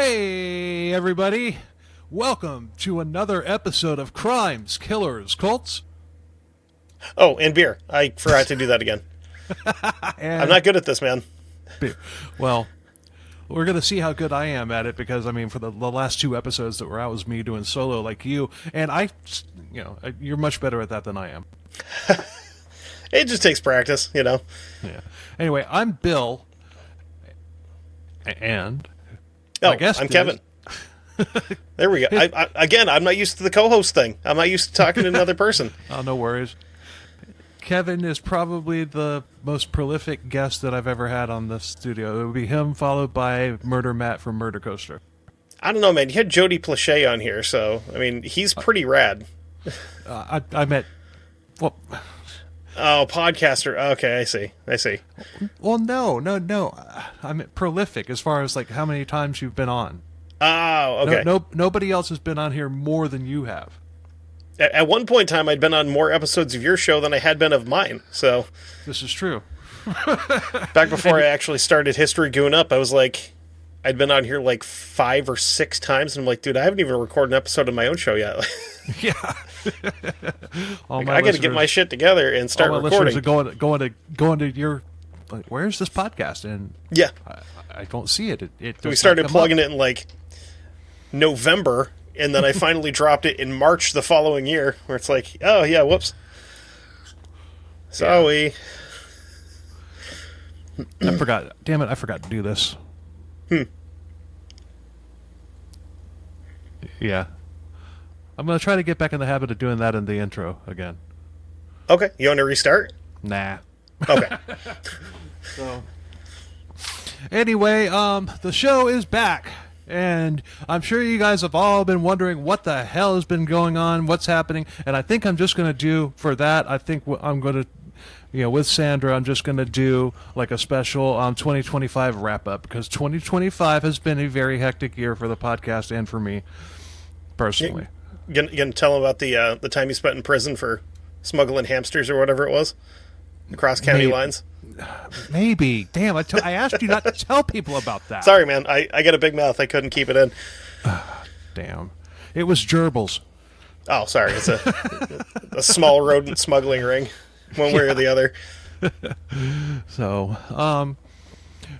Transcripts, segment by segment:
Hey, everybody. Welcome to another episode of Crimes, Killers, Cults. Oh, and beer. I forgot to do that again. I'm not good at this, man. Beer. Well, we're going to see how good I am at it because, I mean, for the last two episodes that were out was me doing solo like you, and you're much better at that than I am. It just takes practice, you know. Yeah. Anyway, I'm Bill, and my guest I'm Kevin. There we go. I'm not used to the co-host thing. I'm not used to talking to another person. Oh, no worries. Kevin is probably the most prolific guest that I've ever had on the studio. It would be him, followed by Murder Matt from Murder Coaster. I don't know, man. You had Jody Plachey on here, so, I mean, he's pretty rad. I met... Well... Oh, podcaster. Okay, I see. Well, no. I mean, prolific as far as, like, how many times you've been on. Oh, okay. Nobody else has been on here more than you have. At one point in time, I'd been on more episodes of your show than I had been of mine, so... This is true. Back before I actually started History Goon Up, I was like... I'd been on here like 5 or 6 times, and I'm like, dude, I haven't even recorded an episode of my own show yet. Yeah. I got to get my shit together and start recording. All my listeners are going to your... Like, where's this podcast? And yeah. I don't see it. We started plugging it in like November, and then I finally dropped it in March the following year, where it's like, oh yeah, whoops. Sorry. I forgot. Damn it, I forgot to do this. Yeah. I'm going to try to get back in the habit of doing that in the intro again. Okay. You want to restart? Nah. Okay. So, anyway, the show is back. And I'm sure you guys have all been wondering what the hell has been going on, what's happening. And I think I'm just going to do, for that, I think I'm going to, with Sandra, I'm just going to do like a special 2025 wrap-up. Because 2025 has been a very hectic year for the podcast and for me, personally. You gonna tell them about the time you spent in prison for smuggling hamsters or whatever it was? Across county lines? Maybe. Damn, I asked you not to tell people about that. Sorry, man. I got a big mouth. I couldn't keep it in. Damn. It was gerbils. Oh, sorry. It's a small rodent smuggling ring, one way or the other. So,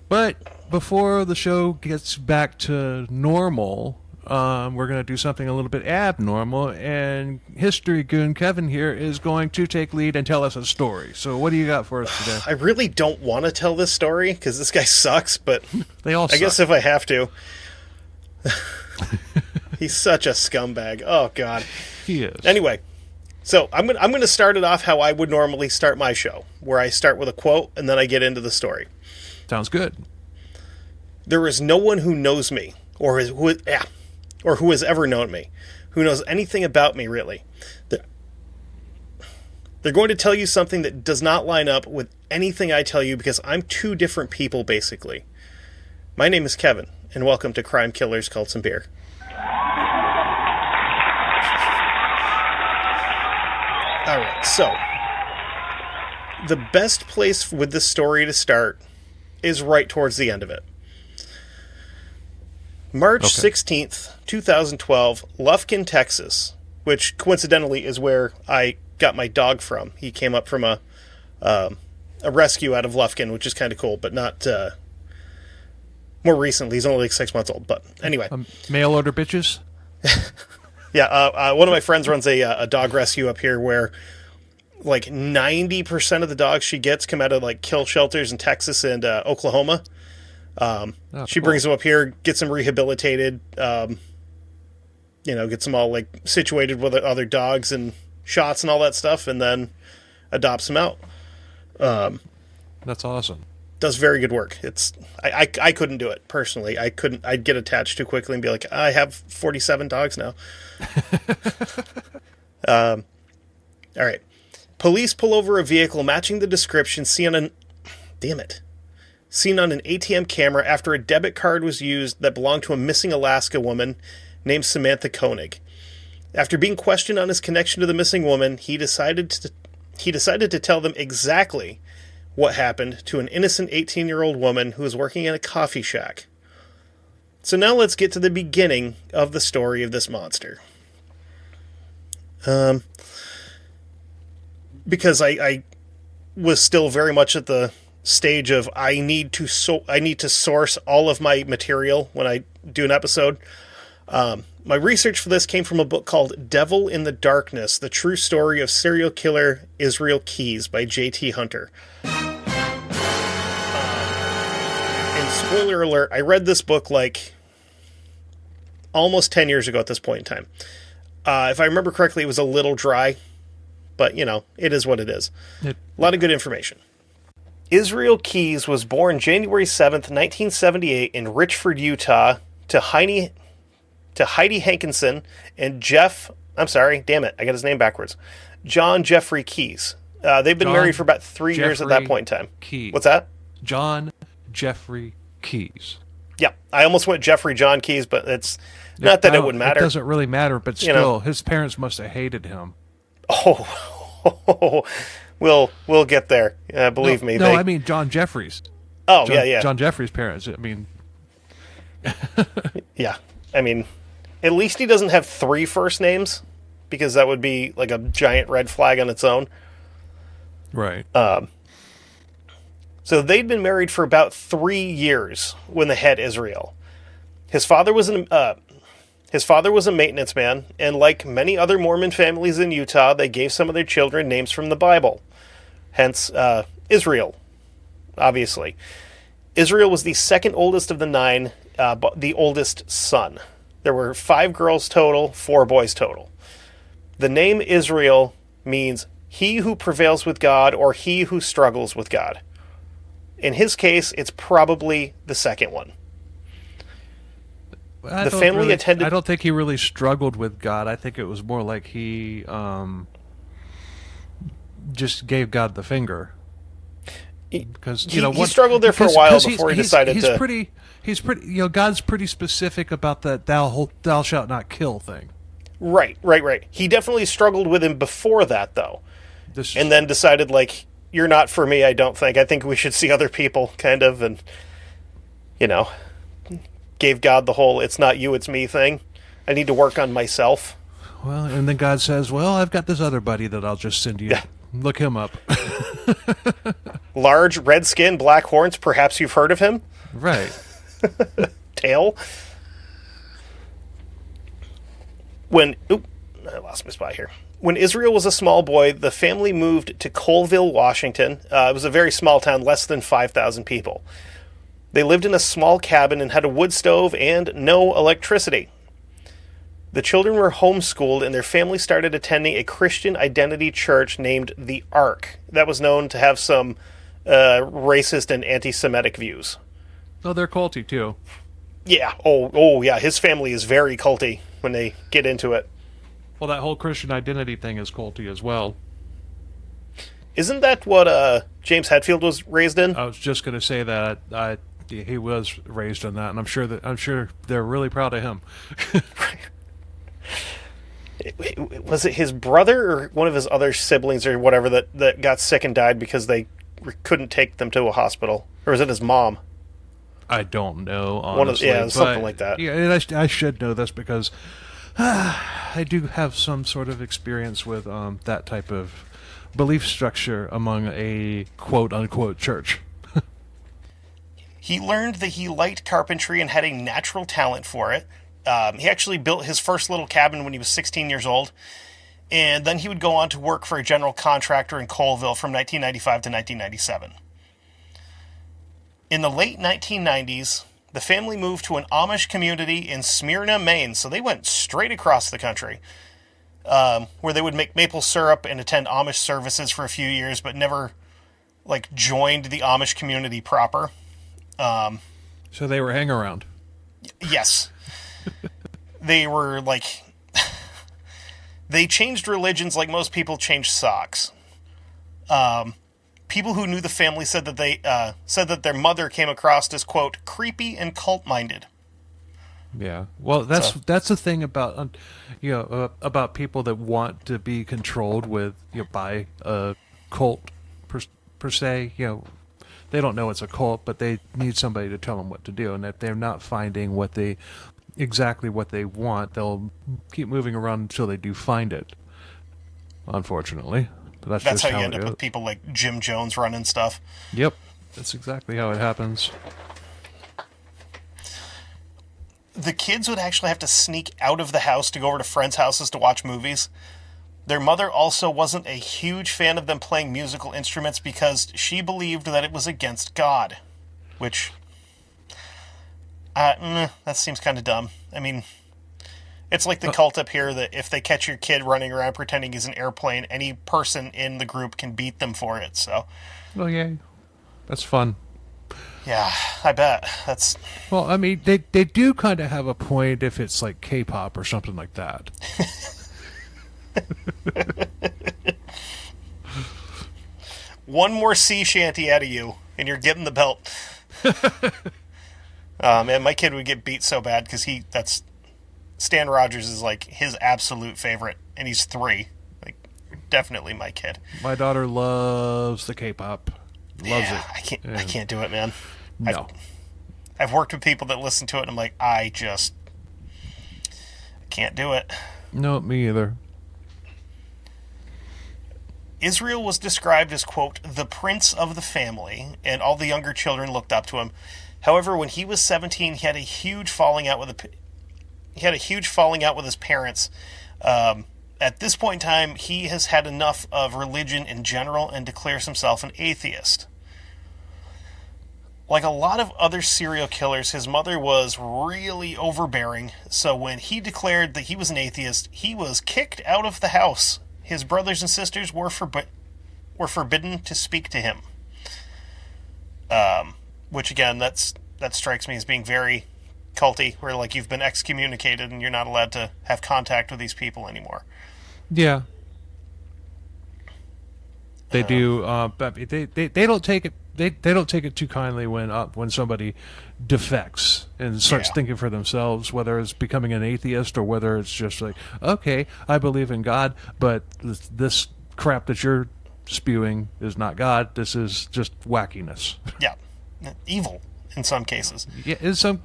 but before the show gets back to normal... we're going to do something a little bit abnormal, and History Goon Kevin here is going to take lead and tell us a story. So what do you got for us today? I really don't want to tell this story, because this guy sucks, but they all suck. I guess if I have to. He's such a scumbag. Oh, God. He is. Anyway, so I'm going to start it off how I would normally start my show, where I start with a quote, and then I get into the story. Sounds good. There is no one who knows me, or who has ever known me, who knows anything about me, really. They're going to tell you something that does not line up with anything I tell you because I'm two different people, basically. My name is Kevin, and welcome to Crime, Killers, Cults, and Beer. Alright, so, the best place with this story to start is right towards the end of it. March 16th, 2012, Lufkin, Texas, which coincidentally is where I got my dog from. He came up from a rescue out of Lufkin, which is kind of cool, but not more recently. He's only like 6 months old, but anyway. Mail order bitches? Yeah, one of my friends runs a dog rescue up here where like 90% of the dogs she gets come out of like kill shelters in Texas and Oklahoma. She brings them up here, gets them rehabilitated, gets them all like situated with other dogs and shots and all that stuff, and then adopts them out. That's awesome. Does very good work. I couldn't do it personally. I'd get attached too quickly and be like, I have 47 dogs now. All right. Police pull over a vehicle matching the description seen on an ATM camera after a debit card was used that belonged to a missing Alaska woman named Samantha Koenig. After being questioned on his connection to the missing woman, he decided to tell them exactly what happened to an innocent 18-year-old woman who was working in a coffee shack. So now let's get to the beginning of the story of this monster. Because I was still very much at the stage of I need to source all of my material when I do an episode. My research for this came from a book called Devil in the Darkness, The True Story of Serial Killer Israel Keyes by J.T. Hunter. And spoiler alert, I read this book like almost 10 years ago at this point in time. If I remember correctly, it was a little dry, but, you know, it is what it is. A lot of good information. Israel Keyes was born January 7th, 1978 in Richford, Utah, to Heidi Hankinson and I got his name backwards. John Jeffrey Keyes. They've been married for about 3 years at that point in time. Keyes. What's that? John Jeffrey Keyes. Yeah, I almost went Jeffrey John Keyes, but it's not that it would matter. It doesn't really matter, but still, his parents must have hated him. Oh, we'll get there. Believe me. No, I mean John Jeffries. Oh, yeah. John Jeffries' parents. I mean, yeah. I mean, at least he doesn't have 3 first names, because that would be like a giant red flag on its own. Right. So they'd been married for about 3 years when they had Israel. His father was a maintenance man, and like many other Mormon families in Utah, they gave some of their children names from the Bible. Hence, Israel, obviously. Israel was the second oldest of the 9, but the oldest son. There were 5 girls total, 4 boys total. The name Israel means he who prevails with God or he who struggles with God. In his case, it's probably the second one. I don't think he really struggled with God. I think it was more like he just gave God the finger. Because he struggled there for a while before he decided to. He's pretty. God's pretty specific about that "thou shalt not kill" thing. Right. He definitely struggled with him before that, though, and then decided, like, you're not for me. I don't think. I think we should see other people, kind of, and gave God the whole "it's not you, it's me" thing. I need to work on myself. Well, and then God says, "Well, I've got this other buddy that I'll just send you. Yeah. Look him up." Large, red skin, black horns. Perhaps you've heard of him. Right. Tail. I lost my spot here. When Israel was a small boy, the family moved to Colville, Washington. It was a very small town, less than 5,000 people. They lived in a small cabin and had a wood stove and no electricity. The children were homeschooled, and their family started attending a Christian identity church named the Ark that was known to have some racist and anti-Semitic views. Oh, they're culty, too. Yeah. Oh, yeah. His family is very culty when they get into it. Well, that whole Christian identity thing is culty as well. Isn't that what James Hetfield was raised in? I was just going to say that he was raised in that, and I'm sure they're really proud of him. Was it his brother or one of his other siblings or whatever that got sick and died because they couldn't take them to a hospital? Or was it his mom? I don't know, honestly. Something like that. Yeah, and I should know this because I do have some sort of experience with that type of belief structure among a quote-unquote church. He learned that he liked carpentry and had a natural talent for it. He actually built his first little cabin when he was 16 years old, and then he would go on to work for a general contractor in Colville from 1995 to 1997. In the late 1990s, the family moved to an Amish community in Smyrna, Maine, so they went straight across the country, where they would make maple syrup and attend Amish services for a few years, but never, joined the Amish community proper. So they were hang around. Yes. They were, they changed religions like most people change socks. People who knew the family said that their mother came across as, quote, creepy and cult-minded. Yeah. Well, that's the thing about about people that want to be controlled with by a cult per se. they don't know it's a cult, but they need somebody to tell them what to do. And if they're not finding exactly what they want, they'll keep moving around until they do find it. Unfortunately, but that's just how you end up with people like Jim Jones running stuff. Yep, that's exactly how it happens. The kids would actually have to sneak out of the house to go over to friends' houses to watch movies. Their mother also wasn't a huge fan of them playing musical instruments because she believed that it was against God, which, that seems kind of dumb. I mean, it's like the cult up here that if they catch your kid running around pretending he's an airplane, any person in the group can beat them for it, so. Oh, yay. That's fun. Yeah, I bet. That's... Well, I mean, they do kind of have a point if it's like K-pop or something like that. One more sea shanty out of you, and you're getting the belt. Man, my kid would get beat so bad because Stan Rogers is like his absolute favorite, and he's 3. Like, definitely my kid. My daughter loves the K-pop. Loves it. I can't do it, man. No. I've worked with people that listen to it, and I'm like, I can't do it. No, me either. Israel was described as, quote, the prince of the family, and all the younger children looked up to him. However, when he was 17, he had a huge falling out with his parents. At this point in time, he has had enough of religion in general and declares himself an atheist. Like a lot of other serial killers, his mother was really overbearing, so when he declared that he was an atheist, he was kicked out of the house. His brothers and sisters were forbidden to speak to him. Which, again, that strikes me as being very culty, where like you've been excommunicated and you're not allowed to have contact with these people anymore. Yeah. They do. They don't take it. They don't take it too kindly when somebody defects and starts thinking for themselves, whether it's becoming an atheist or whether it's just like, okay, I believe in God, but this crap that you're spewing is not God. This is just wackiness. Yeah, evil in some cases. Yeah, in some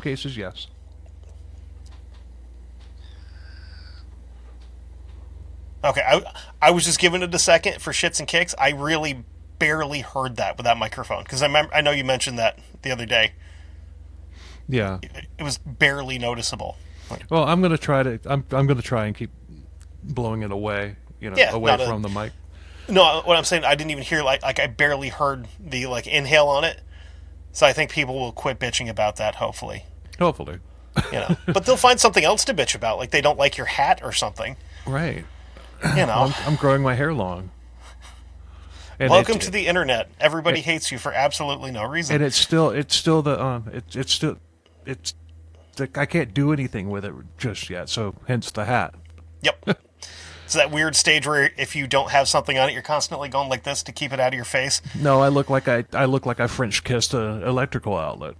cases, yes. Okay, I was just giving it a second for shits and kicks. I really barely heard that with that microphone because I know you mentioned that the other day. Yeah, it was barely noticeable. Well, I'm gonna try and keep blowing it away, away from the mic. No, what I'm saying, I didn't even hear like I barely heard the like inhale on it. So I think people will quit bitching about that. Hopefully. But they'll find something else to bitch about, like they don't like your hat or something. Right. I'm growing my hair long. And welcome to the internet. Everybody hates you for absolutely no reason. And it's still I can't do anything with it just yet. So hence the hat. Yep. It's that weird stage where if you don't have something on it, you're constantly going like this to keep it out of your face. No, I look like I French kissed an electrical outlet.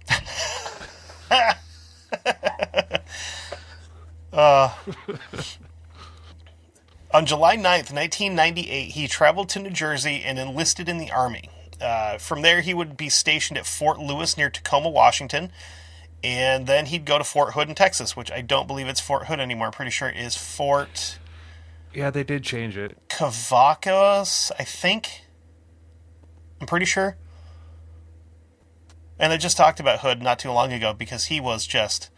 On July 9th, 1998, he traveled to New Jersey and enlisted in the Army. From there, he would be stationed at Fort Lewis near Tacoma, Washington, and then he'd go to Fort Hood in Texas, which I don't believe it's Fort Hood anymore. I'm pretty sure it is Fort... Yeah, they did change it. Cavacos, I think. I'm pretty sure. And I just talked about Hood not too long ago because he was just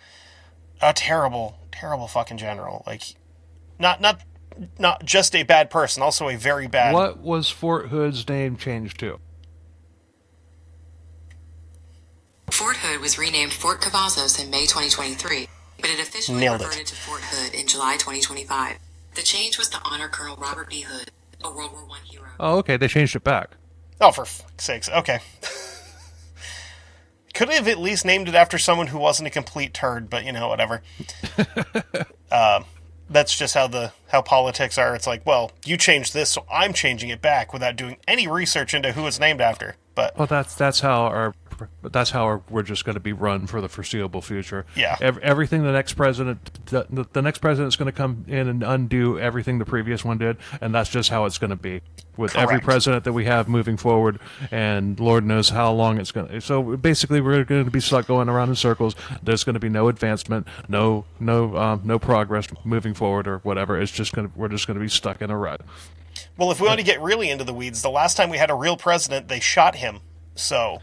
a terrible, terrible fucking general. Like, not just a bad person, also a very bad... What was Fort Hood's name changed to? Fort Hood was renamed Fort Cavazos in May 2023, but it officially reverted to Fort Hood in July 2025. The change was to honor Colonel Robert B. Hood, a World War I hero. Oh, okay, they changed it back. Oh, for fuck's sakes, okay. Could have at least named it after someone who wasn't a complete turd, but, whatever. That's just how politics are. It's like, well, you changed this, so I'm changing it back without doing any research into who it's named after. But well, that's how our that's how we're just going to be run for the foreseeable future. Yeah. Everything the next president is going to come in and undo everything the previous one did, and that's just how it's going to be with every Correct. president that we have moving forward. And Lord knows how long it's going to. So basically, we're going to be stuck going around in circles. There's going to be no advancement, no progress moving forward or whatever. We're just going to be stuck in a rut. Well, if we want to get really into the weeds, the last time we had a real president, they shot him. So,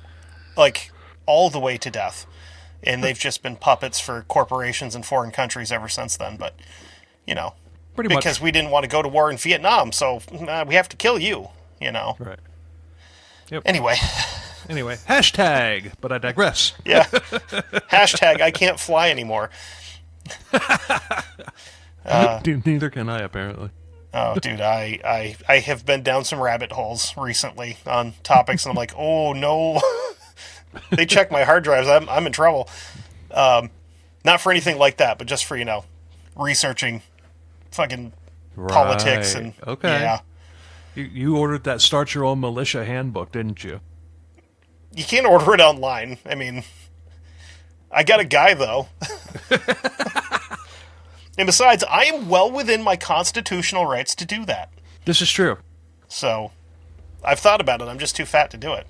like, all the way to death. And they've just been puppets for corporations in foreign countries ever since then. But, Pretty much. because we didn't want to go to war in Vietnam, so we have to kill you, Right. Yep. Anyway, hashtag, but I digress. yeah. Hashtag, I can't fly anymore. Neither can I, apparently. Oh, dude, I have been down some rabbit holes recently on topics, and I'm like, oh, no. They check my hard drives. I'm in trouble. Not for anything like that, but just for, researching fucking politics. And okay. Yeah. You ordered that Start Your Own Militia handbook, didn't you? You can't order it online. I mean, I got a guy, though. And besides, I am well within my constitutional rights to do that. This is true. So, I've thought about it. I'm just too fat to do it.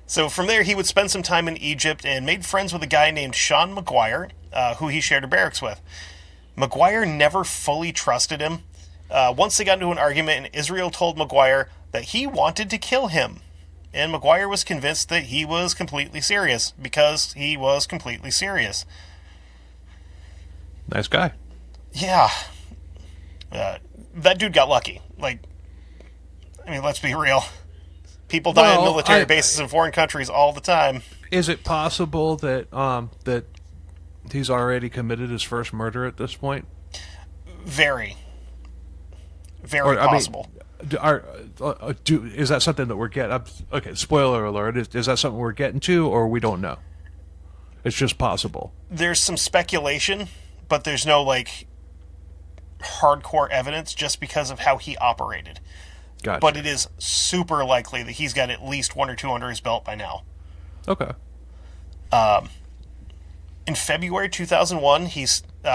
So from there, he would spend some time in Egypt and made friends with a guy named Sean McGuire, who he shared a barracks with. McGuire never fully trusted him. Once they got into an argument, and Israel told McGuire that he wanted to kill him. And McGuire was convinced that he was completely serious, because he was completely serious. Nice guy. Yeah. That dude got lucky. Like, I mean, let's be real. People die on military bases in foreign countries all the time. Is it possible that that he's already committed his first murder at this point? Very possible. Is that something that we're getting? Okay, spoiler alert. Is that something we're getting to, or we don't know? It's just possible. There's some speculation, but there's no, hardcore evidence just because of how he operated. Gotcha. But it is super likely that he's got at least one or two under his belt by now. Okay. In February 2001, he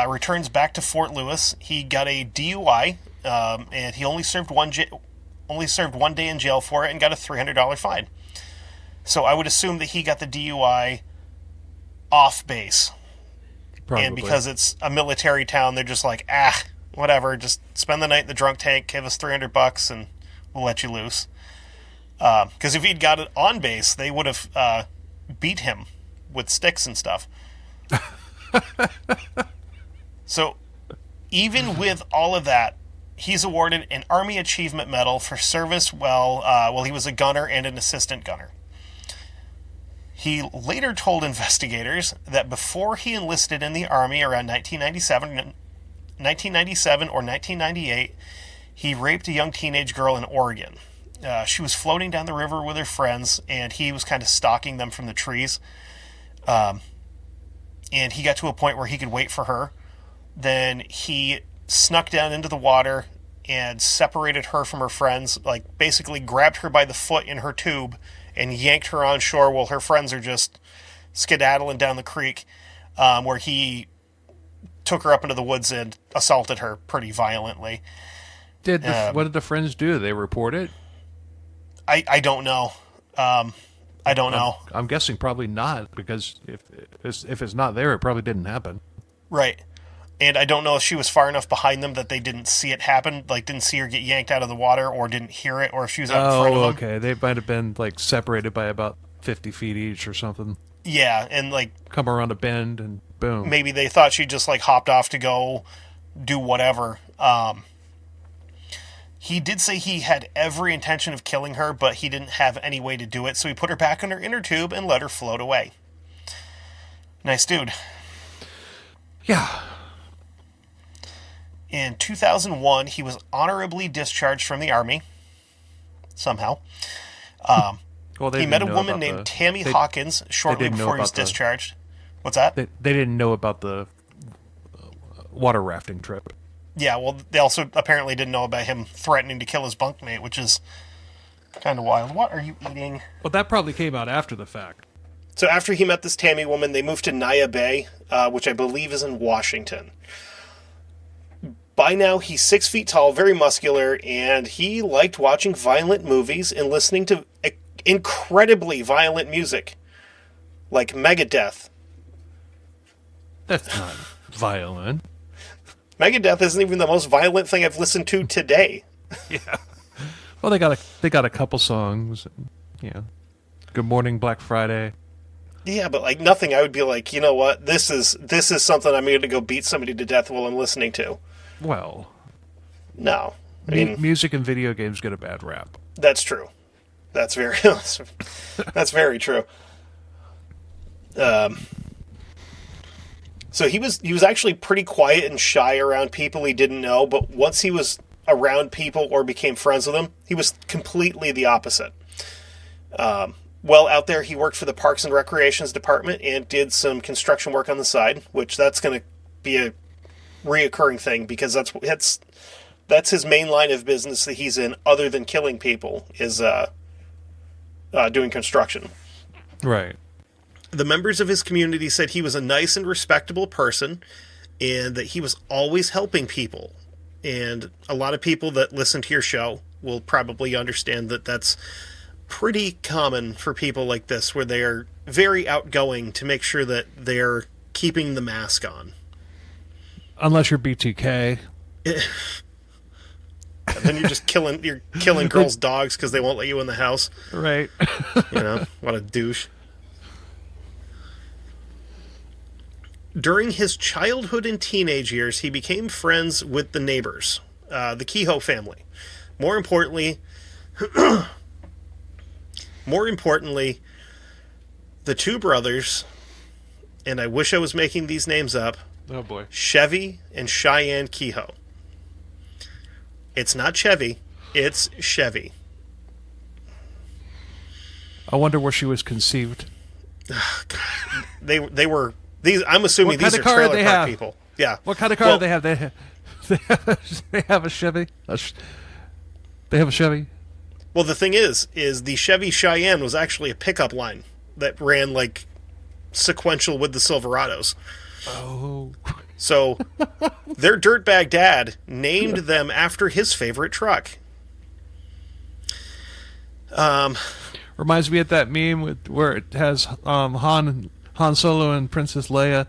returns back to Fort Lewis. He got a DUI, and he only served one day in jail for it and got a $300 fine. So I would assume that he got the DUI off base. Probably. And because it's a military town, they're just like, whatever, just spend the night in the drunk tank, give us $300 and we'll let you loose. Because if he'd got it on base, they would have beat him with sticks and stuff. So even with all of that, he's awarded an Army Achievement Medal for service while he was a gunner and an assistant gunner. He later told investigators that before he enlisted in the Army around 1997 or 1998, he raped a young teenage girl in Oregon. She was floating down the river with her friends, and he was kind of stalking them from the trees. And he got to a point where he could wait for her. Then he snuck down into the water and separated her from her friends, basically grabbed her by the foot in her tube and yanked her on shore while her friends are just skedaddling down the creek, where he took her up into the woods and assaulted her pretty violently. What did the friends do? Did they report it? I don't know. I don't know. I'm guessing probably not, because if it's not there, it probably didn't happen. Right. And I don't know if she was far enough behind them that they didn't see it happen, didn't see her get yanked out of the water, or didn't hear it, or if she was out in front of them. Okay. They might have been, separated by about 50 feet each or something. Yeah, and, come around a bend and boom. Maybe they thought she just, hopped off to go do whatever. He did say he had every intention of killing her, but he didn't have any way to do it, so he put her back in her inner tube and let her float away. Nice dude. Yeah. In 2001, he was honorably discharged from the Army. Somehow. He met a woman named Tammy Hawkins shortly before he was discharged. What's that? They didn't know about the water rafting trip. Yeah, well, they also apparently didn't know about him threatening to kill his bunkmate, which is Kind of wild. What are you eating? Well, that probably came out after the fact. So after he met this Tammy woman, they moved to Naya Bay, which I believe is in Washington. By now, he's 6 feet tall, very muscular, and he liked watching violent movies and listening to incredibly violent music, like Megadeth. That's not violent. Megadeth isn't even the most violent thing I've listened to today. Yeah. Well, they got a couple songs. Yeah. Good Morning Black Friday. Yeah, but like nothing. I would be like, you know what? This is something I'm going to go beat somebody to death while I'm listening to. Well, no. I mean, music and video games get a bad rap. That's true. That's very that's very true. So he was actually pretty quiet and shy around people he didn't know, but once he was around people or became friends with them, he was completely the opposite. Well, out there, he worked for the Parks and Recreations Department and did some construction work on the side, which that's going to be a reoccurring thing because that's his main line of business that he's in, other than killing people, is doing construction. Right. The members of his community said he was a nice and respectable person and that he was always helping people. And a lot of people that listen to your show will probably understand that that's pretty common for people like this, where they are very outgoing to make sure that they're keeping the mask on. Unless you're BTK. And then you're just killing girls' dogs because they won't let you in the house. Right. You know, what a douche. During his childhood and teenage years, he became friends with the neighbors, the Kehoe family. More importantly, the two brothers, and I wish I was making these names up. Oh boy. Chevy and Cheyenne Kehoe. It's not Chevy, it's Chevy. I wonder where she was conceived. They were these. I'm assuming these are trailer park people. Yeah. What kind of car do they have? They have a Chevy. They have a Chevy. Well, the thing is the Chevy Cheyenne was actually a pickup line that ran like sequential with the Silverados. Oh. So their dirtbag dad named them after his favorite truck. Reminds me of that meme where it has Han Solo and Princess Leia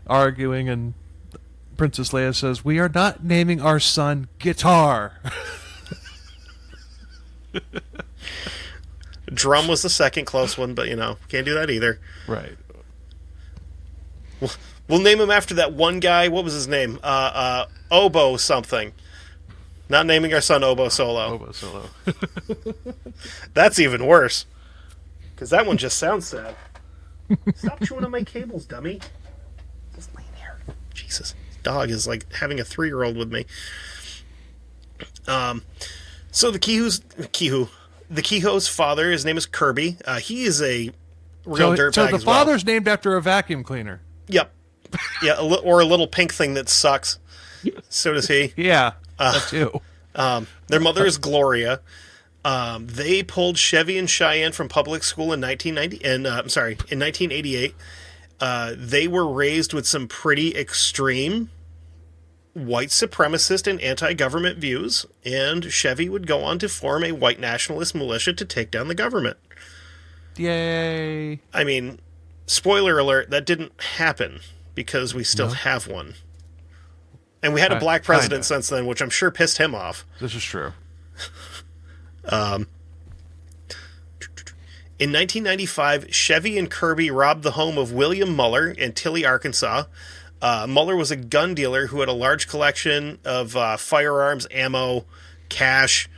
arguing, and Princess Leia says, "We are not naming our son Guitar." Drum was the second close one, but can't do that either. Right. We'll name him after that one guy. What was his name? Oboe something. Not naming our son Oboe Solo. Oboe Solo. That's even worse. Because that one just sounds sad. Stop chewing on my cables, dummy. Just laying here. Jesus. This dog is like having a 3-year-old with me. So the Kehoe's father, his name is Kirby. He is a real dirtbag. So the father's named after a vacuum cleaner. Yep. Yeah, or a little pink thing that sucks. So does he. Yeah, that too. Their mother is Gloria. They pulled Chevy and Cheyenne from public school in 1988. They were raised with some pretty extreme white supremacist and anti-government views, and Chevy would go on to form a white nationalist militia to take down the government. Yay. I mean, spoiler alert, that didn't happen because we still have one. And we had a black president since then, which I'm sure pissed him off. This is true. In 1995, Chevy and Kirby robbed the home of William Muller in Tilly, Arkansas. Muller was a gun dealer who had a large collection of firearms, ammo, cash,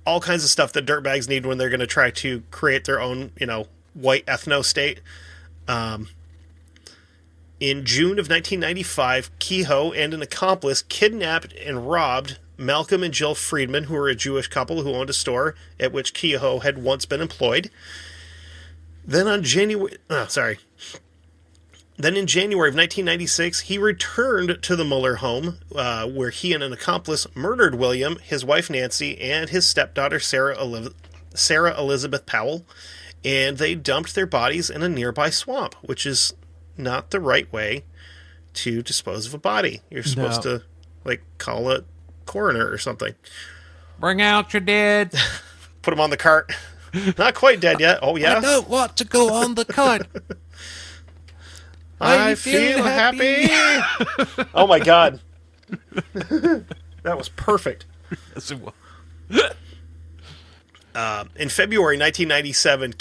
all kinds of stuff that dirtbags need when they're going to try to create their own, white ethno-state. In June of 1995, Kehoe and an accomplice kidnapped and robbed Malcolm and Jill Friedman, who were a Jewish couple who owned a store at which Kehoe had once been employed. Then in January of 1996, he returned to the Muller home, where he and an accomplice murdered William, his wife Nancy, and his stepdaughter Sarah Sarah Elizabeth Powell, and they dumped their bodies in a nearby swamp, which is not the right way to dispose of a body. You're supposed to, like, call a coroner or something. Bring out your dead. Put him on the cart. Not quite dead yet. Oh, yes? I don't want to go on the cart. I feel happy. Oh, my God. That was perfect. Yes, it was. In February 1997,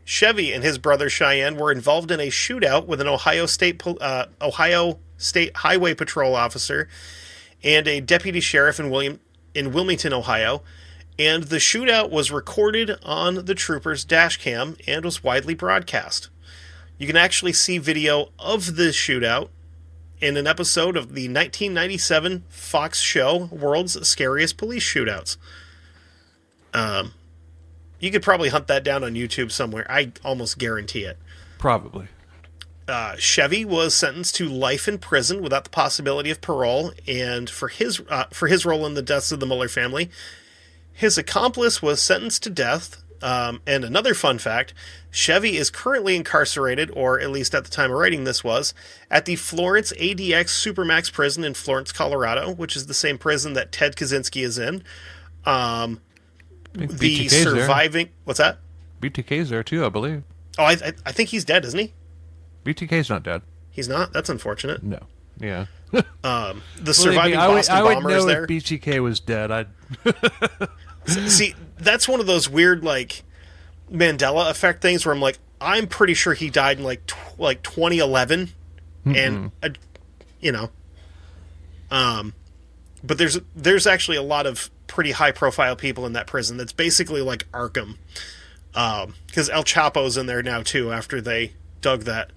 Chevy and his brother Cheyenne were involved in a shootout with an Ohio State Highway Patrol officer and a deputy sheriff in Wilmington, Ohio. And the shootout was recorded on the trooper's dash cam and was widely broadcast. You can actually see video of the shootout in an episode of the 1997 Fox show World's Scariest Police Shootouts. You could probably hunt that down on YouTube somewhere. I almost guarantee it. Probably. Chevy was sentenced to life in prison without the possibility of parole, and for his role in the deaths of the Muller family, his accomplice was sentenced to death. And another fun fact, Chevy is currently incarcerated, or at least at the time of writing this was, at the Florence ADX Supermax prison in Florence, Colorado, which is the same prison that Ted Kaczynski is in. The surviving... There. What's that? BTK's there too, I believe. Oh, I think he's dead, isn't he? BTK's not dead. He's not? That's unfortunate. No. Yeah. The surviving Boston bomber is there. If BTK was dead, See, that's one of those weird, like, Mandela effect things where I'm like, I'm pretty sure he died in, like 2011. And, but there's actually a lot of pretty high-profile people in that prison that's basically like Arkham. Because El Chapo's in there now, too, after they dug that,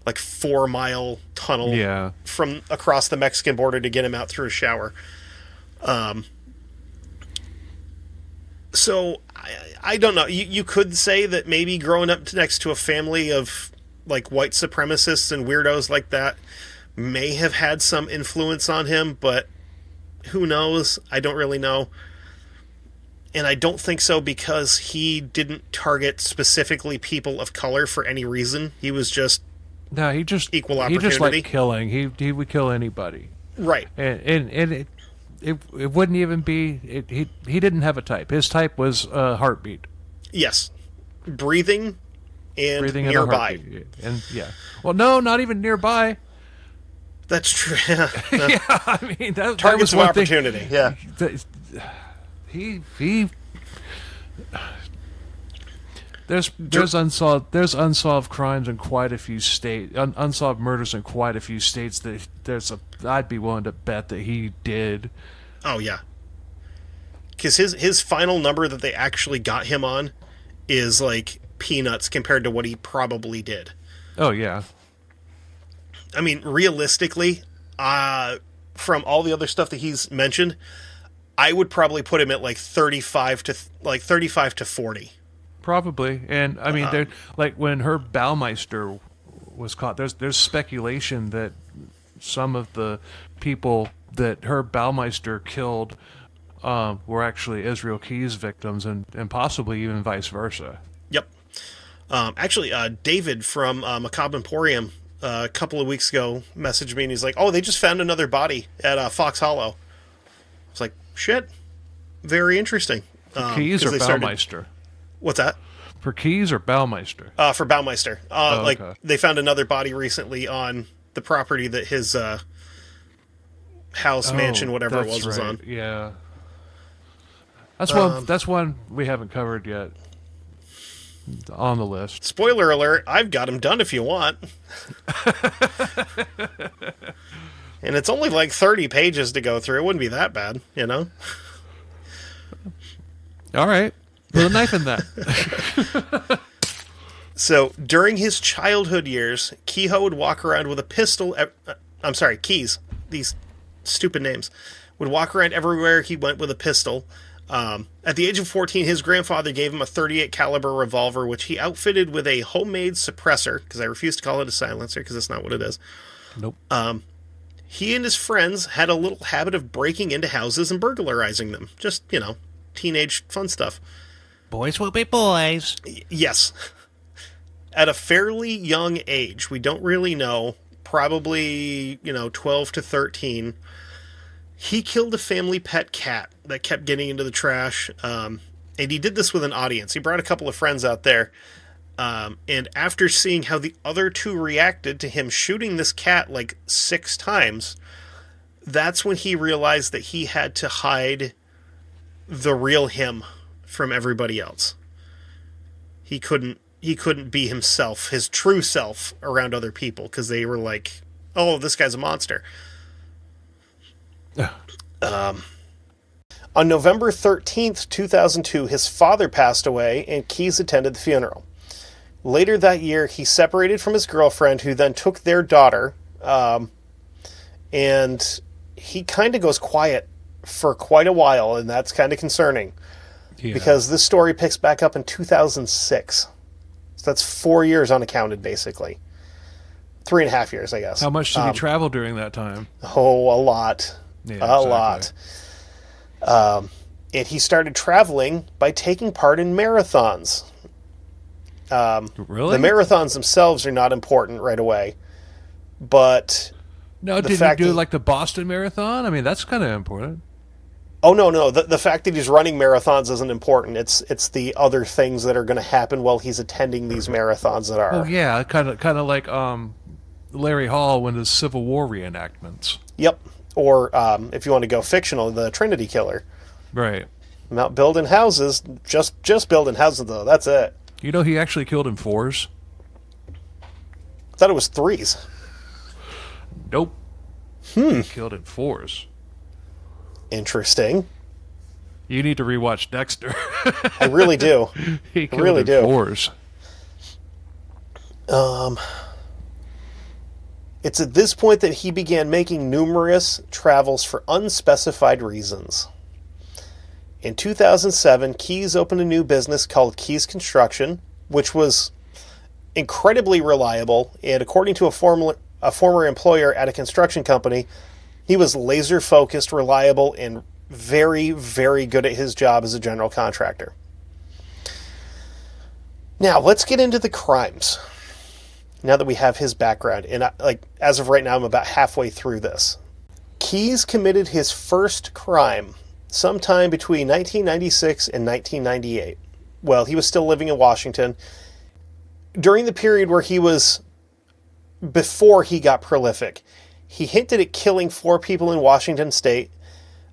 like, 4-mile tunnel from across the Mexican border to get him out through a shower. So, I don't know. You could say that maybe growing up next to a family of, like, white supremacists and weirdos like that may have had some influence on him, but who knows? I don't really know. And I don't think so because he didn't target specifically people of color for any reason. He was just equal opportunity. He just liked killing. He would kill anybody. Right. And it wouldn't even be... He didn't have a type. His type was heartbeat. Yes. Breathing nearby. And well, no, not even nearby. That's true. Yeah, I mean, that was one opportunity. Thing. Yeah. There's unsolved crimes in quite a few states, unsolved murders in quite a few states that I'd be willing to bet that he did. Oh yeah. Because his final number that they actually got him on is like peanuts compared to what he probably did. Oh yeah. I mean, realistically, from all the other stuff that he's mentioned, I would probably put him at like 35 to 40. Probably. And I mean, like when Herb Baumeister was caught, there's speculation that some of the people that Herb Baumeister killed were actually Israel Keyes victims, and possibly even vice versa. Yep. Actually, David from Macabre Emporium a couple of weeks ago messaged me, and he's like, "Oh, they just found another body at Fox Hollow." I was like, "Shit, very interesting." For Keyes or Baumeister? What's that? For Keyes or Baumeister? For Baumeister. Okay. They found another body recently on the property that his house, mansion, whatever it was on. Yeah. That's one we haven't covered yet on the list. Spoiler alert, I've got him done if you want. And it's only like 30 pages to go through. It wouldn't be that bad, you know? All right. Put a knife in that. So, during his childhood years, Kehoe would walk around with a pistol... Keyes. These stupid names. Would walk around everywhere he went with a pistol. At the age of 14, his grandfather gave him a .38 caliber revolver, which he outfitted with a homemade suppressor, because I refuse to call it a silencer, because that's not what it is. Nope. He and his friends had a little habit of breaking into houses and burglarizing them. Just, teenage fun stuff. Boys will be boys. Yes. At a fairly young age, we don't really know, probably, 12 to 13, he killed a family pet cat that kept getting into the trash. And he did this with an audience. He brought a couple of friends out there. And after seeing how the other two reacted to him shooting this cat like 6 times, that's when he realized that he had to hide the real him from everybody else. He couldn't be himself, his true self, around other people, because they were like, oh, this guy's a monster. On November 13th, 2002, his father passed away, and Keyes attended the funeral. Later that year, he separated from his girlfriend, who then took their daughter, and he kind of goes quiet for quite a while, and that's kind of concerning. Yeah. Because this story picks back up in 2006. So that's 4 years unaccounted, basically. 3.5 years, I guess. How much did he travel during that time? Oh, a lot. Yeah, a lot. And he started traveling by taking part in marathons. Really? The marathons themselves are not important right away. But... No, did he do like the Boston Marathon? I mean, that's kind of important. Oh, no. The fact that he's running marathons isn't important. It's the other things that are going to happen while he's attending these marathons that are. Oh, yeah. Kind of like Larry Hall when his Civil War reenactments. Yep. Or if you want to go fictional, the Trinity Killer. Right. Not building houses. Just building houses, though. That's it. You know he actually killed in 4s? I thought it was 3s. Nope. He killed in 4s. Interesting. You need to rewatch Dexter. I really do. He killed in 4s. It's at this point that he began making numerous travels for unspecified reasons. In 2007, Keyes opened a new business called Keyes Construction, which was incredibly reliable, and according to a former employer at a construction company, he was laser-focused, reliable, and very, very good at his job as a general contractor. Now, let's get into the crimes. Now that we have his background, and as of right now, I'm about halfway through this. Keyes committed his first crime sometime between 1996 and 1998. Well, he was still living in Washington. During the period where before he got prolific, he hinted at killing 4 people in Washington state,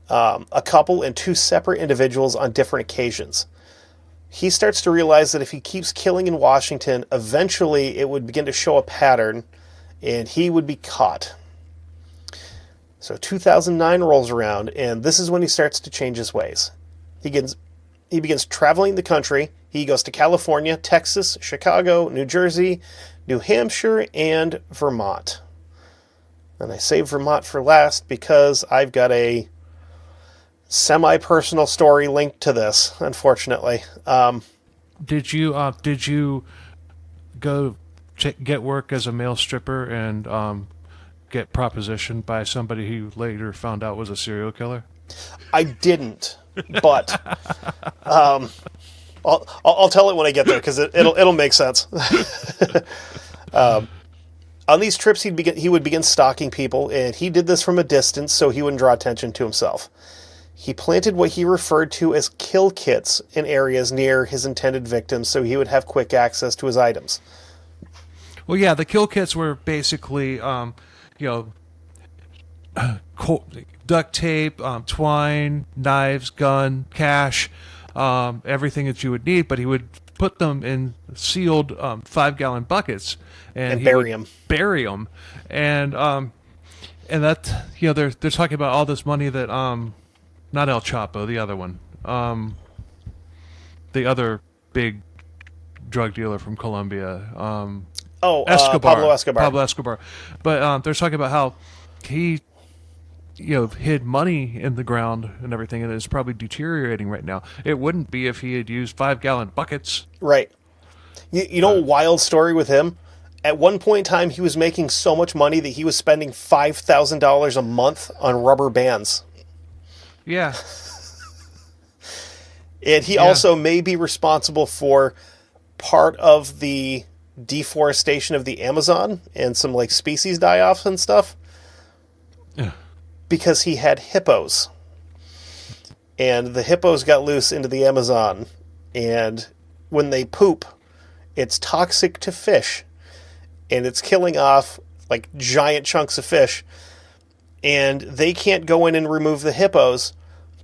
a couple and 2 separate individuals on different occasions. He starts to realize that if he keeps killing in Washington, eventually it would begin to show a pattern, and he would be caught. So 2009 rolls around, and this is when he starts to change his ways. He begins traveling the country. He goes to California, Texas, Chicago, New Jersey, New Hampshire, and Vermont. And I save Vermont for last because I've got a semi-personal story linked to this, unfortunately. Did you go get work as a male stripper and get propositioned by somebody who later found out was a serial killer? I didn't, but I'll tell it when I get there because it'll make sense. On these trips, he would begin stalking people, and he did this from a distance so he wouldn't draw attention to himself. He planted what he referred to as kill kits in areas near his intended victims so he would have quick access to his items. Well, yeah, the kill kits were basically, duct tape, twine, knives, gun, cash, everything that you would need, but he would put them in sealed 5-gallon buckets and bury them. Bury them, and that they're talking about all this money that not El Chapo, the other one, the other big drug dealer from Colombia, Escobar, Pablo Escobar, but they're talking about how he hid money in the ground and everything, and it's probably deteriorating right now. It wouldn't be if he had used 5-gallon buckets. Right. You know, a wild story with him? At one point in time, he was making so much money that he was spending $5,000 a month on rubber bands. Yeah. And he also may be responsible for part of the deforestation of the Amazon and some like species die-offs and stuff. Yeah. Because he had hippos. And the hippos got loose into the Amazon. And when they poop, it's toxic to fish. And it's killing off like giant chunks of fish. And they can't go in and remove the hippos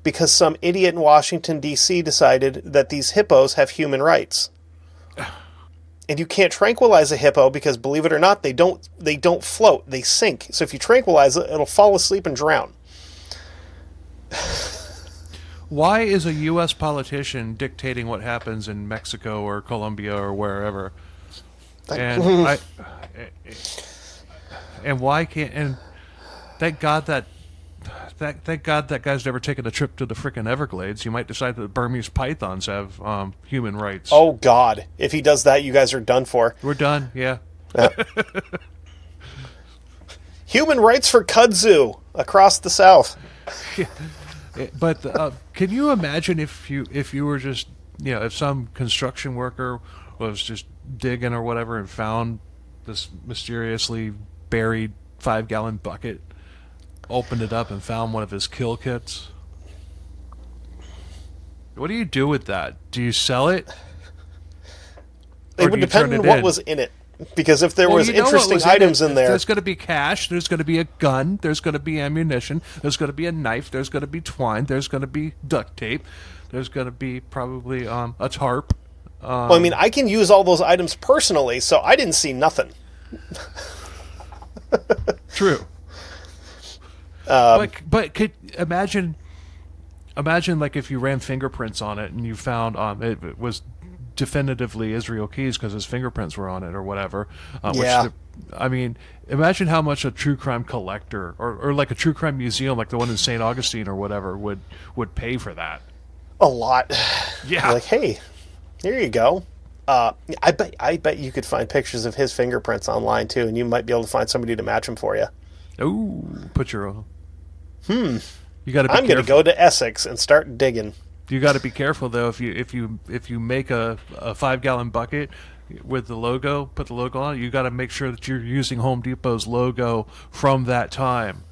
because some idiot in Washington, D.C. decided that these hippos have human rights. And you can't tranquilize a hippo because, believe it or not, they don't float. They sink. So if you tranquilize it, it'll fall asleep and drown. Why is a U.S. politician dictating what happens in Mexico or Colombia or wherever? And and why can't? And thank God that guy's never taken a trip to the frickin' Everglades. You might decide that Burmese pythons have human rights. Oh God! If he does that, you guys are done for. We're done. Yeah. Human rights for kudzu across the South. But can you imagine if you were just, if some construction worker was just digging or whatever and found this mysteriously buried 5-gallon bucket, opened it up and found one of his kill kits? What do you do with that? Do you sell it? It would depend on what was in it. Because if there was interesting items in there... There's going to be cash, there's going to be a gun, there's going to be ammunition, there's going to be a knife, there's going to be twine, there's going to be duct tape, there's going to be probably a tarp. Well, I mean, I can use all those items personally, so I didn't see nothing. True. But could imagine like if you ran fingerprints on it and you found it was definitively Israel Keys because his fingerprints were on it or whatever. I mean, imagine how much a true crime collector or like a true crime museum like the one in St. Augustine or whatever would pay for that. A lot. Yeah. Like, hey, here you go. I bet you could find pictures of his fingerprints online too, and you might be able to find somebody to match them for you. Ooh, put your own. You got to. I'm going to go to Essex and start digging. You got to be careful though. If you make a 5-gallon bucket with the logo, put the logo on it. You got to make sure that you're using Home Depot's logo from that time.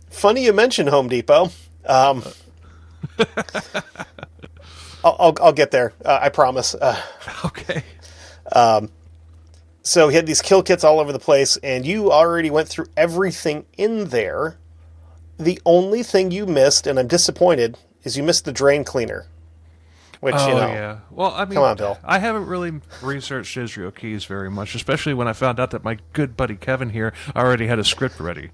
Funny you mention Home Depot. I'll get there. I promise. Okay. So he had these kill kits all over the place, and you already went through everything in there. The only thing you missed, and I'm disappointed, is you missed the drain cleaner. Which, yeah. Well, I mean, come on, Bill. I haven't really researched Israel Keys very much, especially when I found out that my good buddy Kevin here already had a script ready.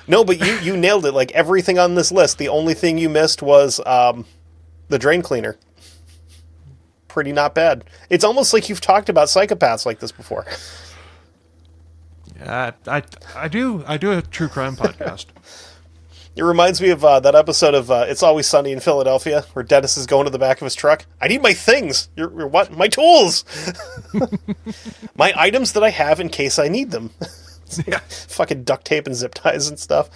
No, but you nailed it. Like, everything on this list, the only thing you missed was the drain cleaner. Pretty not bad. It's almost like you've talked about psychopaths like this before. I do a true crime podcast. It reminds me of that episode of It's Always Sunny in Philadelphia, where Dennis is going to the back of his truck. I need my things. You're what? My tools. My items that I have in case I need them. Yeah. Fucking duct tape and zip ties and stuff.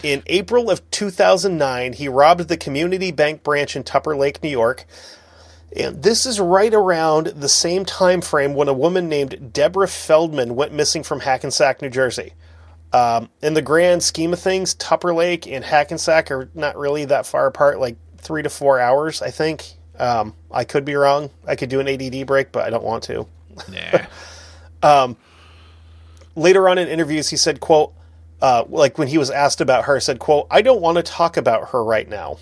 In April of 2009, he robbed the Community Bank branch in Tupper Lake, New York. And this is right around the same time frame when a woman named Deborah Feldman went missing from Hackensack, New Jersey. In the grand scheme of things, Tupper Lake and Hackensack are not really that far apart, like 3 to 4 hours, I think. I could be wrong. I could do an ADD break, but I don't want to. Nah. Later on in interviews, he said, quote, like when he was asked about her, said, quote, "I don't want to talk about her right now."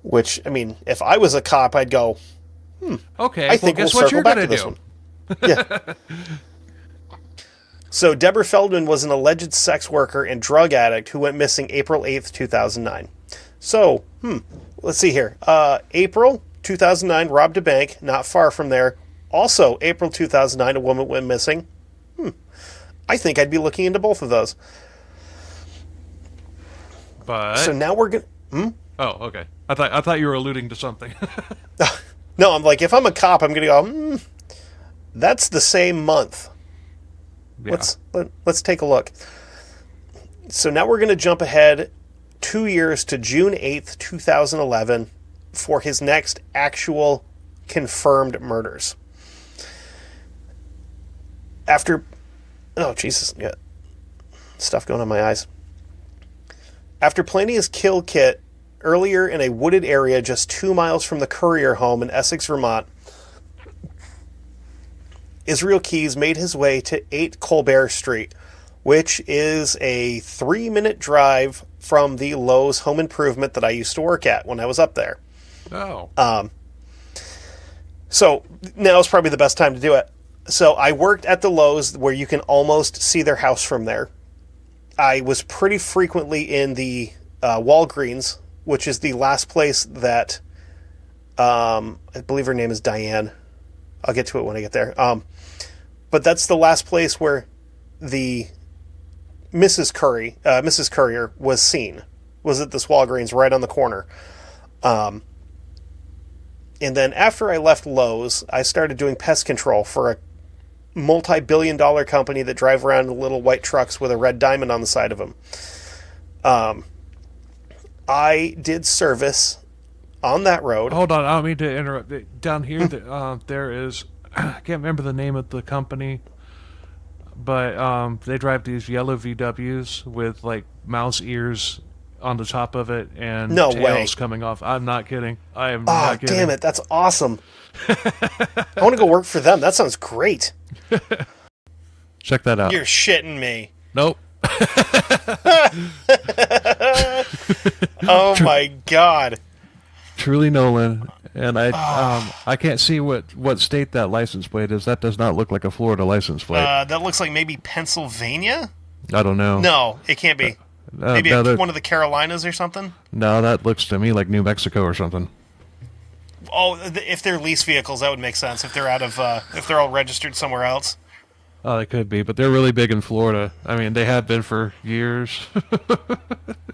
Which, I mean, if I was a cop, I'd go, okay, I think guess we'll what circle you're back going to to this do. one. Yeah. So Deborah Feldman was an alleged sex worker and drug addict who went missing April 8th, 2009. So, let's see here. April 2009, robbed a bank, not far from there. Also, April 2009, a woman went missing. I think I'd be looking into both of those. But so now we're going. Oh, okay. I thought you were alluding to something. No, I'm like, if I'm a cop, I'm going to go, that's the same month. Yeah. Let's take a look. So now we're going to jump ahead 2 years to June 8th, 2011 for his next actual confirmed murders. After... Oh, Jesus. Got stuff going on my eyes. After planning his kill kit earlier in a wooded area just 2 miles from the Courier home in Essex, Vermont, Israel Keyes made his way to 8 Colbert Street, which is a 3-minute drive from the Lowe's home improvement that I used to work at when I was up there. Oh. So now is probably the best time to do it. So I worked at the Lowe's where you can almost see their house from there. I was pretty frequently in the Walgreens, which is the last place that I believe her name is Diane. I'll get to it when I get there. But that's the last place where the Mrs. Courier was seen. Was at this Walgreens right on the corner. And then after I left Lowe's, I started doing pest control for a multi-billion-dollar company that drive around in little white trucks with a red diamond on the side of them. I did service on that road. Hold on, I don't mean to interrupt. Down here, there is... I can't remember the name of the company, but they drive these yellow VWs with, like, mouse ears on the top of it and tails coming off. I'm not kidding. I am not kidding. Oh, damn it. That's awesome. I want to go work for them. That sounds great. Check that out. You're shitting me. Nope. Oh, my God. Truly Nolan. And I can't see what state that license plate is. That does not look like a Florida license plate. That looks like maybe Pennsylvania? I don't know. No, it can't be. Maybe one of the Carolinas or something? No, that looks to me like New Mexico or something. Oh, if they're lease vehicles, that would make sense. If they're if they're all registered somewhere else. Oh, they could be, but they're really big in Florida. I mean, they have been for years.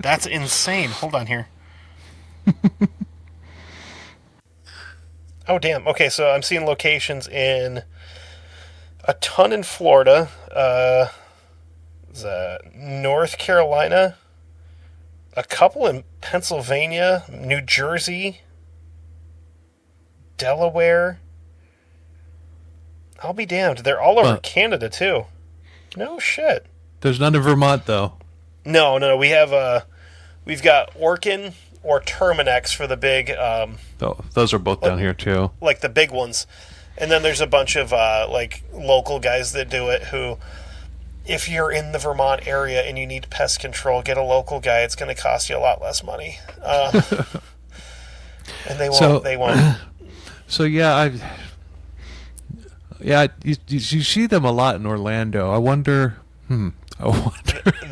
That's insane. Hold on here. Oh, damn. Okay, so I'm seeing locations in a ton in Florida. North Carolina, a couple in Pennsylvania, New Jersey, Delaware. I'll be damned. They're all over Canada, too. No shit. There's none in Vermont, though. No. We've got Orkin or Terminex for the big... those are both down here, too. Like the big ones. And then there's a bunch of, local guys that do it who... If you're in the Vermont area and you need pest control, get a local guy. It's going to cost you a lot less money. And they won't. So, you see them a lot in Orlando. I wonder...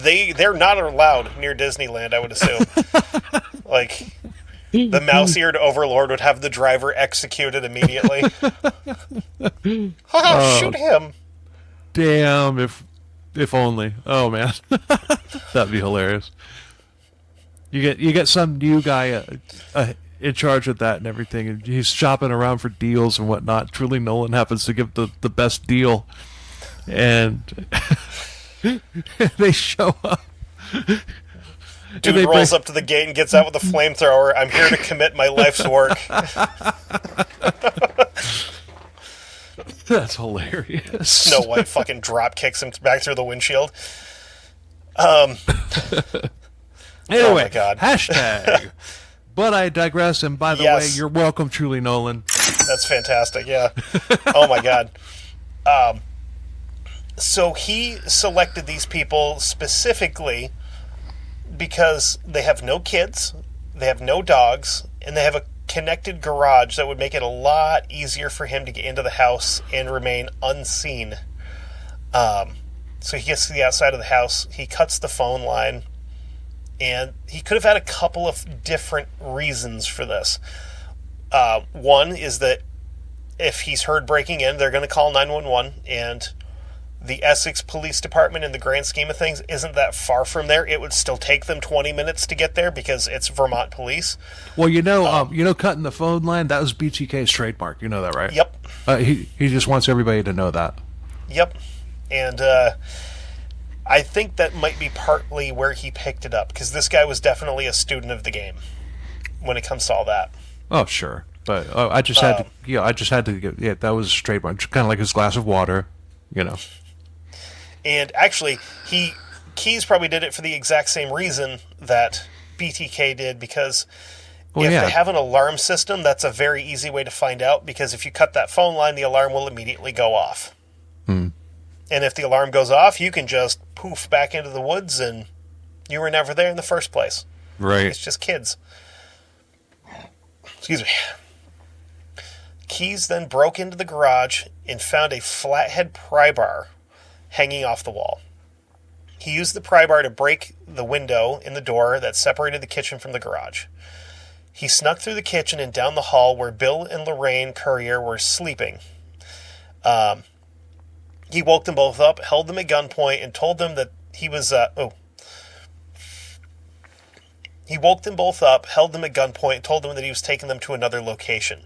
They're not allowed near Disneyland, I would assume. Like, the mouse-eared overlord would have the driver executed immediately. Shoot him. Damn, if only. Oh, man. That'd be hilarious. You get some new guy in charge of that and everything, and he's shopping around for deals and whatnot. Truly Nolan happens to give the best deal. And they show up. Dude rolls up to the gate and gets out with a flamethrower. I'm here to commit my life's work. That's hilarious. Snow White fucking drop kicks him back through the windshield. Anyway, oh my God. Hashtag. But I digress, and by the way, you're welcome, Truly Nolan. That's fantastic, yeah. Oh my God. So he selected these people specifically because they have no kids, they have no dogs, and they have a connected garage that would make it a lot easier for him to get into the house and remain unseen. So he gets to the outside of the house, he cuts the phone line, and he could have had a couple of different reasons for this. One is that if he's heard breaking in, they're going to call 911, and the Essex Police Department, in the grand scheme of things, isn't that far from there. It would still take them 20 minutes to get there because it's Vermont police. Well, cutting the phone line, that was BTK's trademark. You know that, right? Yep. He just wants everybody to know that. Yep. And I think that might be partly where he picked it up, because this guy was definitely a student of the game when it comes to all that. Oh, sure. But I just had to get, yeah, that was a straight one. Kind of like his glass of water, you know. And actually, Keyes probably did it for the exact same reason that BTK did, because if they have an alarm system, that's a very easy way to find out, because if you cut that phone line, the alarm will immediately go off. Hmm. And if the alarm goes off, you can just poof back into the woods, and you were never there in the first place. Right. It's just kids. Excuse me. Keyes then broke into the garage and found a flathead pry bar hanging off the wall. He used the pry bar to break the window in the door that separated the kitchen from the garage. He snuck through the kitchen and down the hall where Bill and Lorraine Currier were sleeping. He woke them both up, held them at gunpoint, and told them that he was... He woke them both up, held them at gunpoint, and told them that he was taking them to another location.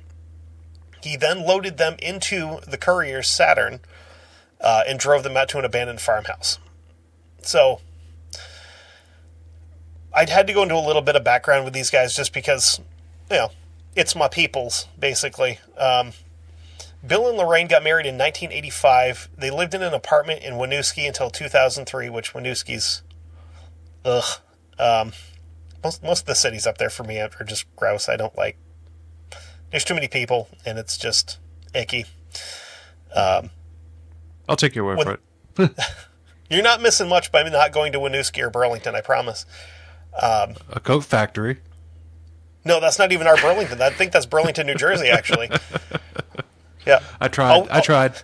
He then loaded them into the Courier's Saturn and drove them out to an abandoned farmhouse. So, I'd had to go into a little bit of background with these guys just because, you know, it's my peoples, basically. Bill and Lorraine got married in 1985. They lived in an apartment in Winooski until 2003, which Winooski's... Most of the cities up there for me are just gross. I don't like... There's too many people, and it's just icky. I'll take your word for it. You're not missing much by not going to Winooski or Burlington, I promise. A coat factory. No, that's not even our Burlington. I think that's Burlington, New Jersey, actually. Yeah. I tried.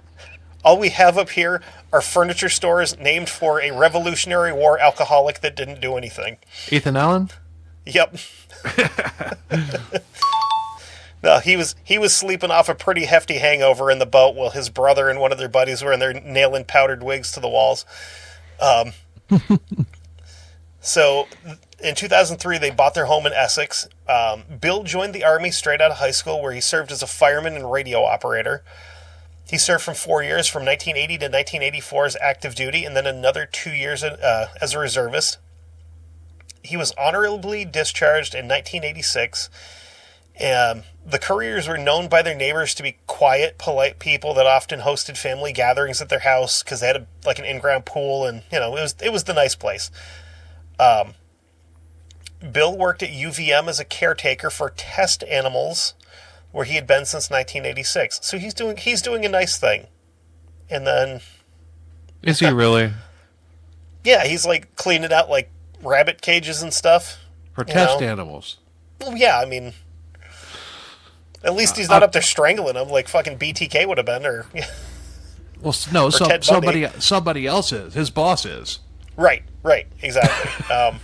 All we have up here are furniture stores named for a Revolutionary War alcoholic that didn't do anything. Ethan Allen? Yep. No, he was sleeping off a pretty hefty hangover in the boat while his brother and one of their buddies were in there nailing powdered wigs to the walls. So, in 2003, they bought their home in Essex. Bill joined the Army straight out of high school, where he served as a fireman and radio operator. He served for 4 years, from 1980 to 1984 as active duty, and then another 2 years as a reservist. He was honorably discharged in 1986. The Couriers were known by their neighbors to be quiet, polite people that often hosted family gatherings at their house because they had an in-ground pool, and it was the nice place. Bill worked at UVM as a caretaker for test animals, where he had been since 1986. So he's doing a nice thing. And then... Is he really? Yeah, he's like cleaning out like rabbit cages and stuff. For test animals? Well, yeah, I mean... At least he's not up there strangling them like fucking BTK would have been, or... Well, no, somebody else is. His boss is. Right, exactly.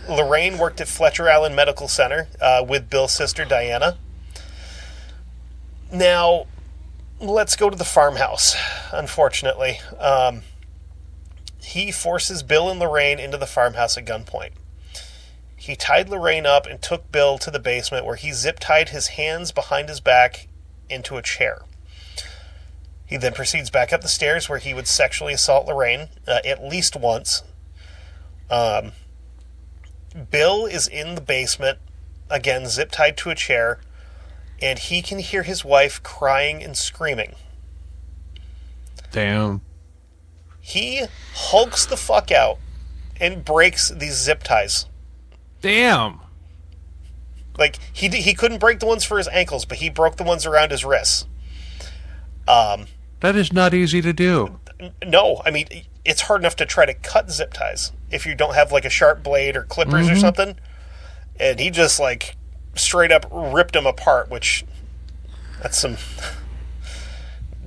Lorraine worked at Fletcher Allen Medical Center with Bill's sister, Diana. Now, let's go to the farmhouse, unfortunately. He forces Bill and Lorraine into the farmhouse at gunpoint. He tied Lorraine up and took Bill to the basement, where he zip-tied his hands behind his back into a chair. He then proceeds back up the stairs, where he would sexually assault Lorraine at least once. Bill is in the basement, again zip-tied to a chair, and he can hear his wife crying and screaming. Damn. He hulks the fuck out and breaks these zip ties. Damn. Like, he couldn't break the ones for his ankles, but he broke the ones around his wrists. That is not easy to do. No, I mean, it's hard enough to try to cut zip ties if you don't have, like, a sharp blade or clippers or something. And he just, like, straight up ripped them apart, which, that's some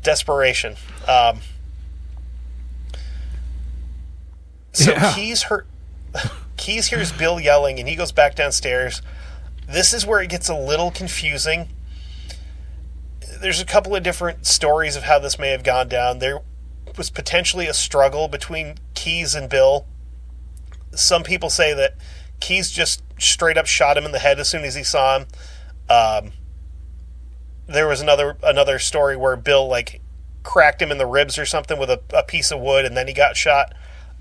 desperation. Keyes hears Bill yelling, and he goes back downstairs. This is where it gets a little confusing. There's a couple of different stories of how this may have gone down. There was potentially a struggle between Keyes and Bill. Some people say that Keyes just straight up shot him in the head as soon as he saw him. There was another story where Bill, like, cracked him in the ribs or something with a piece of wood and then he got shot.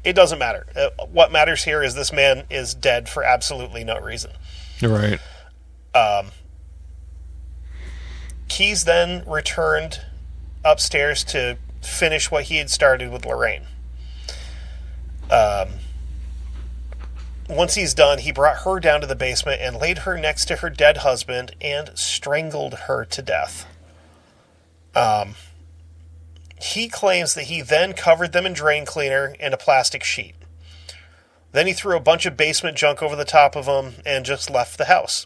It doesn't matter. What matters here is this man is dead for absolutely no reason. You're right. Keyes then returned upstairs to finish what he had started with Lorraine. Once he's done, he brought her down to the basement and laid her next to her dead husband and strangled her to death. He claims that he then covered them in drain cleaner and a plastic sheet. Then he threw a bunch of basement junk over the top of them and just left the house.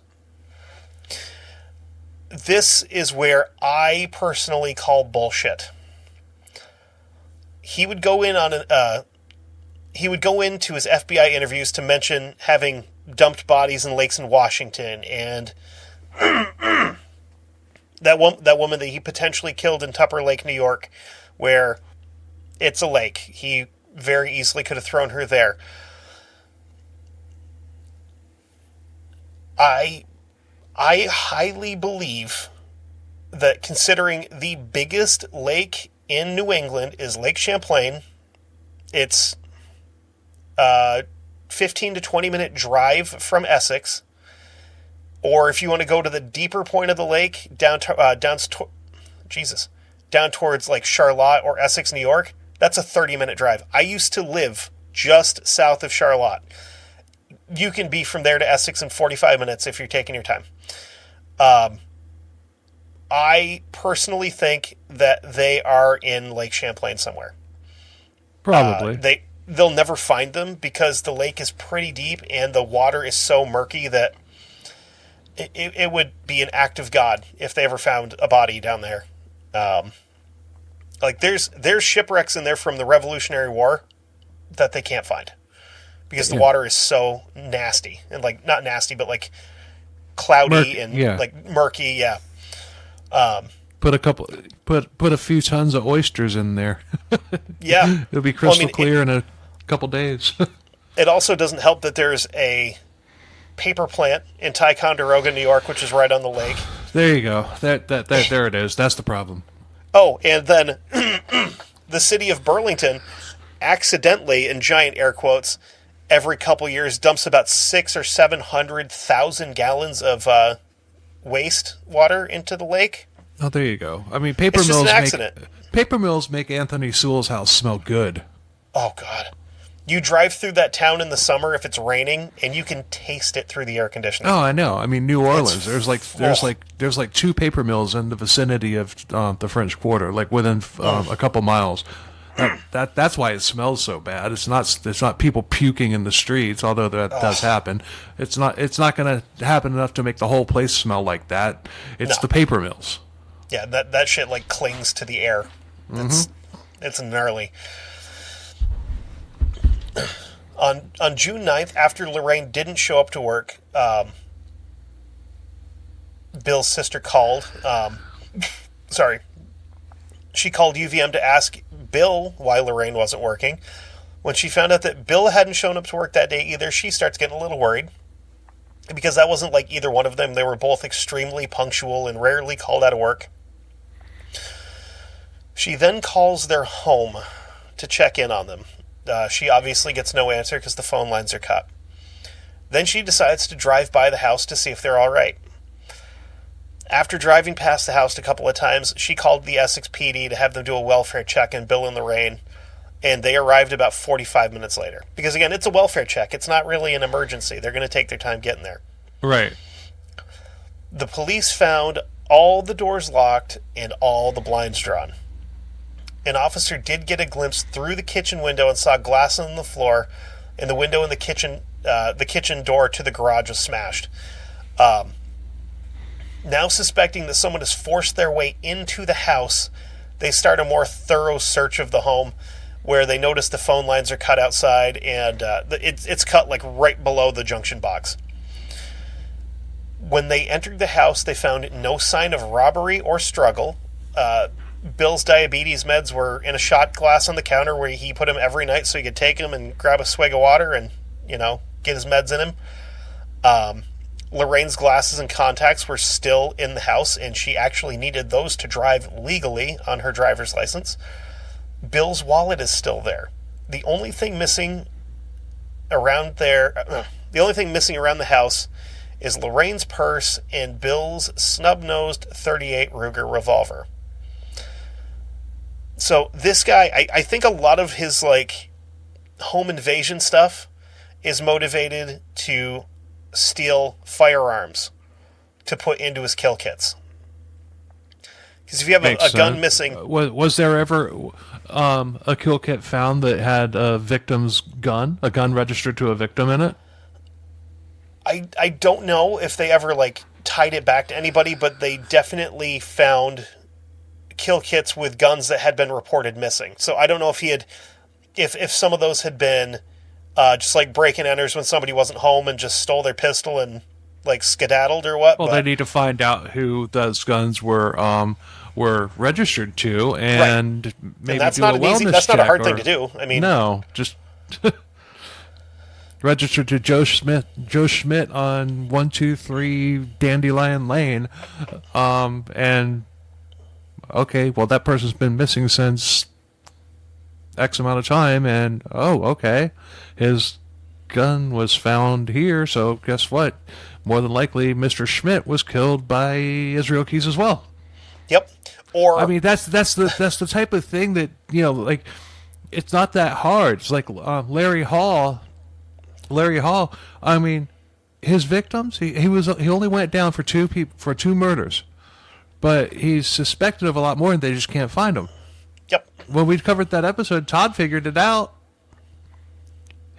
This is where I personally call bullshit. He would go in on he would go into his FBI interviews to mention having dumped bodies in lakes in Washington and that woman that he potentially killed in Tupper Lake, New York, where it's a lake. He very easily could have thrown her there. I highly believe that, considering the biggest lake in New England is Lake Champlain, it's 15 to 20 minute drive from Essex, or if you want to go to the deeper point of the lake, down towards like Charlotte or Essex, New York, that's a 30-minute drive. I used to live just south of Charlotte. You can be from there to Essex in 45 minutes if you're taking your time. I personally think that they are in Lake Champlain somewhere. Probably. They'll never find them because the lake is pretty deep and the water is so murky that it would be an act of God if they ever found a body down there. Like there's shipwrecks in there from the Revolutionary War that they can't find because the water is so nasty and like not nasty but like cloudy like murky. Yeah. Put a few tons of oysters in there. Yeah, it'll be crystal clear in a couple days. It also doesn't help that there's a paper plant in Ticonderoga, New York, which is right on the lake. There you go. There it is. That's the problem. Oh, and then the city of Burlington accidentally, in giant air quotes, every couple years dumps about 600,000 or 700,000 gallons of waste water into the lake. Oh, there you go. I mean, It's just an accident. Paper mills make Anthony Sewell's house smell good. Oh God. You drive through that town in the summer if it's raining, and you can taste it through the air conditioning. Oh, I know. I mean, New Orleans. There's like 2 paper mills in the vicinity of the French Quarter, like within a couple miles. That's why it smells so bad. It's not people puking in the streets, although that does happen. It's not going to happen enough to make the whole place smell like that. It's the paper mills. Yeah, that shit like clings to the air. It's gnarly. On June 9th, after Lorraine didn't show up to work, Bill's sister called. She called UVM to ask Bill why Lorraine wasn't working. When she found out that Bill hadn't shown up to work that day either, she starts getting a little worried. Because that wasn't like either one of them. They were both extremely punctual and rarely called out of work. She then calls their home to check in on them. She obviously gets no answer because the phone lines are cut. Then she decides to drive by the house to see if they're all right. After driving past the house a couple of times, she called the Essex PD to have them do a welfare check on Bill and Lorraine, and they arrived about 45 minutes later. Because, again, it's a welfare check. It's not really an emergency. They're going to take their time getting there. Right. The police found all the doors locked and all the blinds drawn. An officer did get a glimpse through the kitchen window and saw glass on the floor, and the window in the kitchen door to the garage was smashed. Now suspecting that someone has forced their way into the house, they start a more thorough search of the home, where they notice the phone lines are cut outside, and it's cut like right below the junction box. When they entered the house, they found no sign of robbery or struggle. Bill's diabetes meds were in a shot glass on the counter where he put them every night so he could take them and grab a swig of water and, get his meds in him. Lorraine's glasses and contacts were still in the house, and she actually needed those to drive legally on her driver's license. Bill's wallet is still there. The only thing missing around the house is Lorraine's purse and Bill's snub-nosed .38 Ruger revolver. So this guy, I think a lot of his like home invasion stuff is motivated to steal firearms to put into his kill kits. Because if you have a gun missing... Was there ever a kill kit found that had a victim's gun, a gun registered to a victim in it? I don't know if they ever like tied it back to anybody, but they definitely found kill kits with guns that had been reported missing. So I don't know if he had... If some of those had been just like break and enters when somebody wasn't home and just stole their pistol and like skedaddled or what. Well, they need to find out who those guns were registered to, and right. maybe and that's do not a wellness check. That's not a hard thing to do. I mean, no, just registered to Joe Schmidt on 123 Dandelion Lane, and okay, well that person's been missing since X amount of time, and okay, his gun was found here, so guess what? More than likely, Mr. Schmidt was killed by Israel Keys as well. Yep. Or I mean, that's the type of thing that, you know, like, it's not that hard. It's like Larry Hall. I mean, his victims. He only went down for two murders, but he's suspected of a lot more, and they just can't find him. Yep. When we covered that episode, Todd figured it out.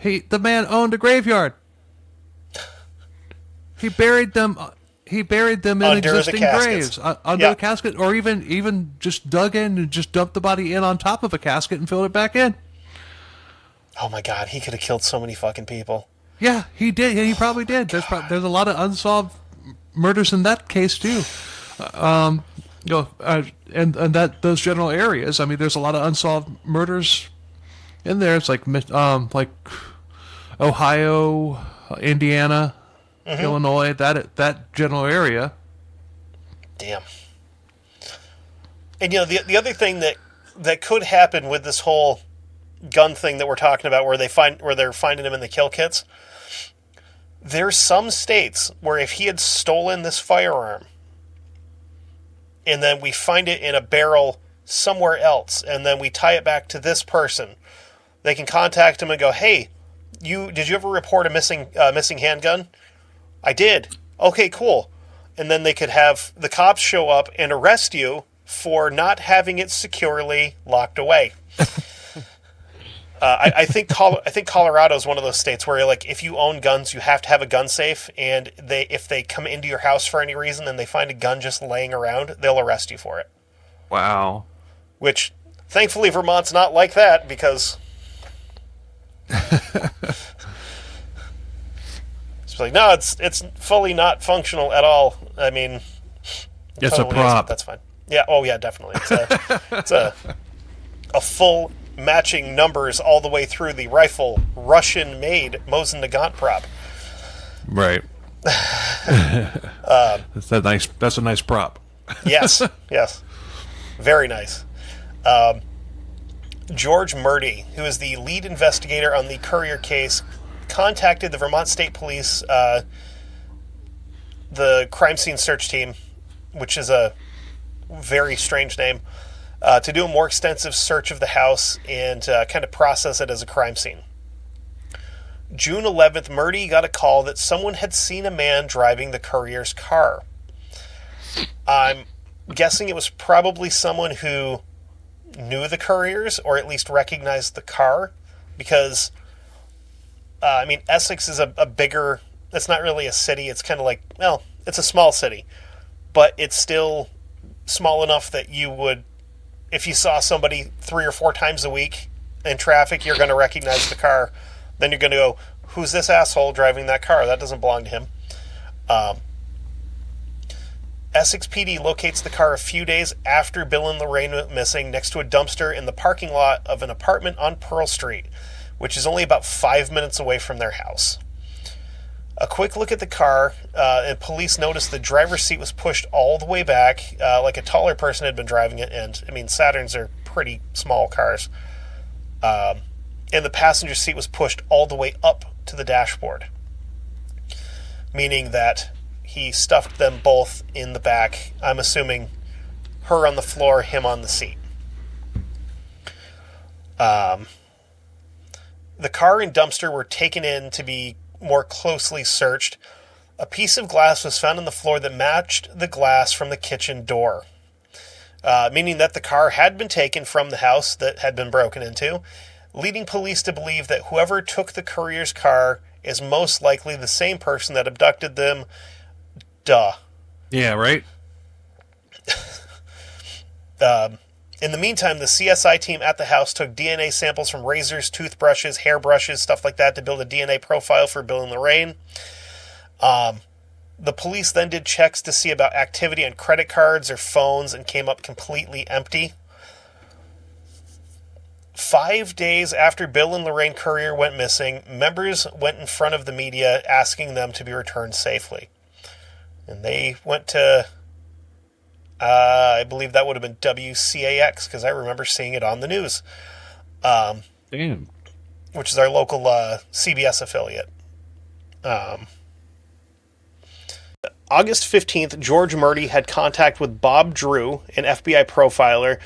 The man owned a graveyard. He buried them in under existing graves, under a casket, or even just dug in and just dumped the body in on top of a casket and filled it back in. Oh my God, he could have killed so many fucking people. Yeah, he did. Yeah, he probably did. There's a lot of unsolved murders in that case too. And that those general areas. I mean, there's a lot of unsolved murders in there. It's like Ohio, Indiana, Illinois, that general area. Damn. And you know, the other thing that could happen with this whole gun thing that we're talking about, where they're finding them in the kill kits, there's some states where if he had stolen this firearm and then we find it in a barrel somewhere else and then we tie it back to this person, they can contact him and go, hey, did you ever report a missing handgun? I did. Okay, cool. And then they could have the cops show up and arrest you for not having it securely locked away. I think Colorado is one of those states where, like, if you own guns, you have to have a gun safe, and if they come into your house for any reason and they find a gun just laying around, they'll arrest you for it. Wow. Which, thankfully, Vermont's not like that, because it's like, no, it's fully not functional at all. I mean, it's totally a prop. That's fine. Yeah. Oh, yeah. Definitely. It's a full matching numbers all the way through the rifle, Russian-made Mosin Nagant prop. Right. That's a nice prop. Yes. Very nice. George Murdy, who is the lead investigator on the Courier case, contacted the Vermont State Police, the crime scene search team, which is a very strange name, to do a more extensive search of the house and kind of process it as a crime scene. June 11th, Murdy got a call that someone had seen a man driving the Courier's car. I'm guessing it was probably someone who knew the Couriers, or at least recognized the car, because, Essex is a bigger, it's not really a city, it's kind of like, well, it's a small city, but it's still small enough that you would, if you saw somebody 3 or 4 times a week in traffic, you're going to recognize the car. Then you're going to go, who's this asshole driving that car? That doesn't belong to him. Essex PD locates the car a few days after Bill and Lorraine went missing next to a dumpster in the parking lot of an apartment on Pearl Street, which is only about 5 minutes away from their house. A quick look at the car, and police noticed the driver's seat was pushed all the way back, like a taller person had been driving it. And I mean, Saturns are pretty small cars. And the passenger seat was pushed all the way up to the dashboard, meaning that he stuffed them both in the back. I'm assuming her on the floor, him on the seat. The car and dumpster were taken in to be more closely searched. A piece of glass was found on the floor that matched the glass from the kitchen door, meaning that the car had been taken from the house that had been broken into, leading police to believe that whoever took the courier's car is most likely the same person that abducted them. Duh. Yeah, right? In the meantime, the CSI team at the house took DNA samples from razors, toothbrushes, hairbrushes, stuff like that to build a DNA profile for Bill and Lorraine. The police then did checks to see about activity on credit cards or phones and came up completely empty. 5 days after Bill and Lorraine Courier went missing, members went in front of the media asking them to be returned safely. And they went to, I believe that would have been WCAX, because I remember seeing it on the news. Damn. Which is our local CBS affiliate. August 15th, George Murdy had contact with Bob Drew, an FBI profiler,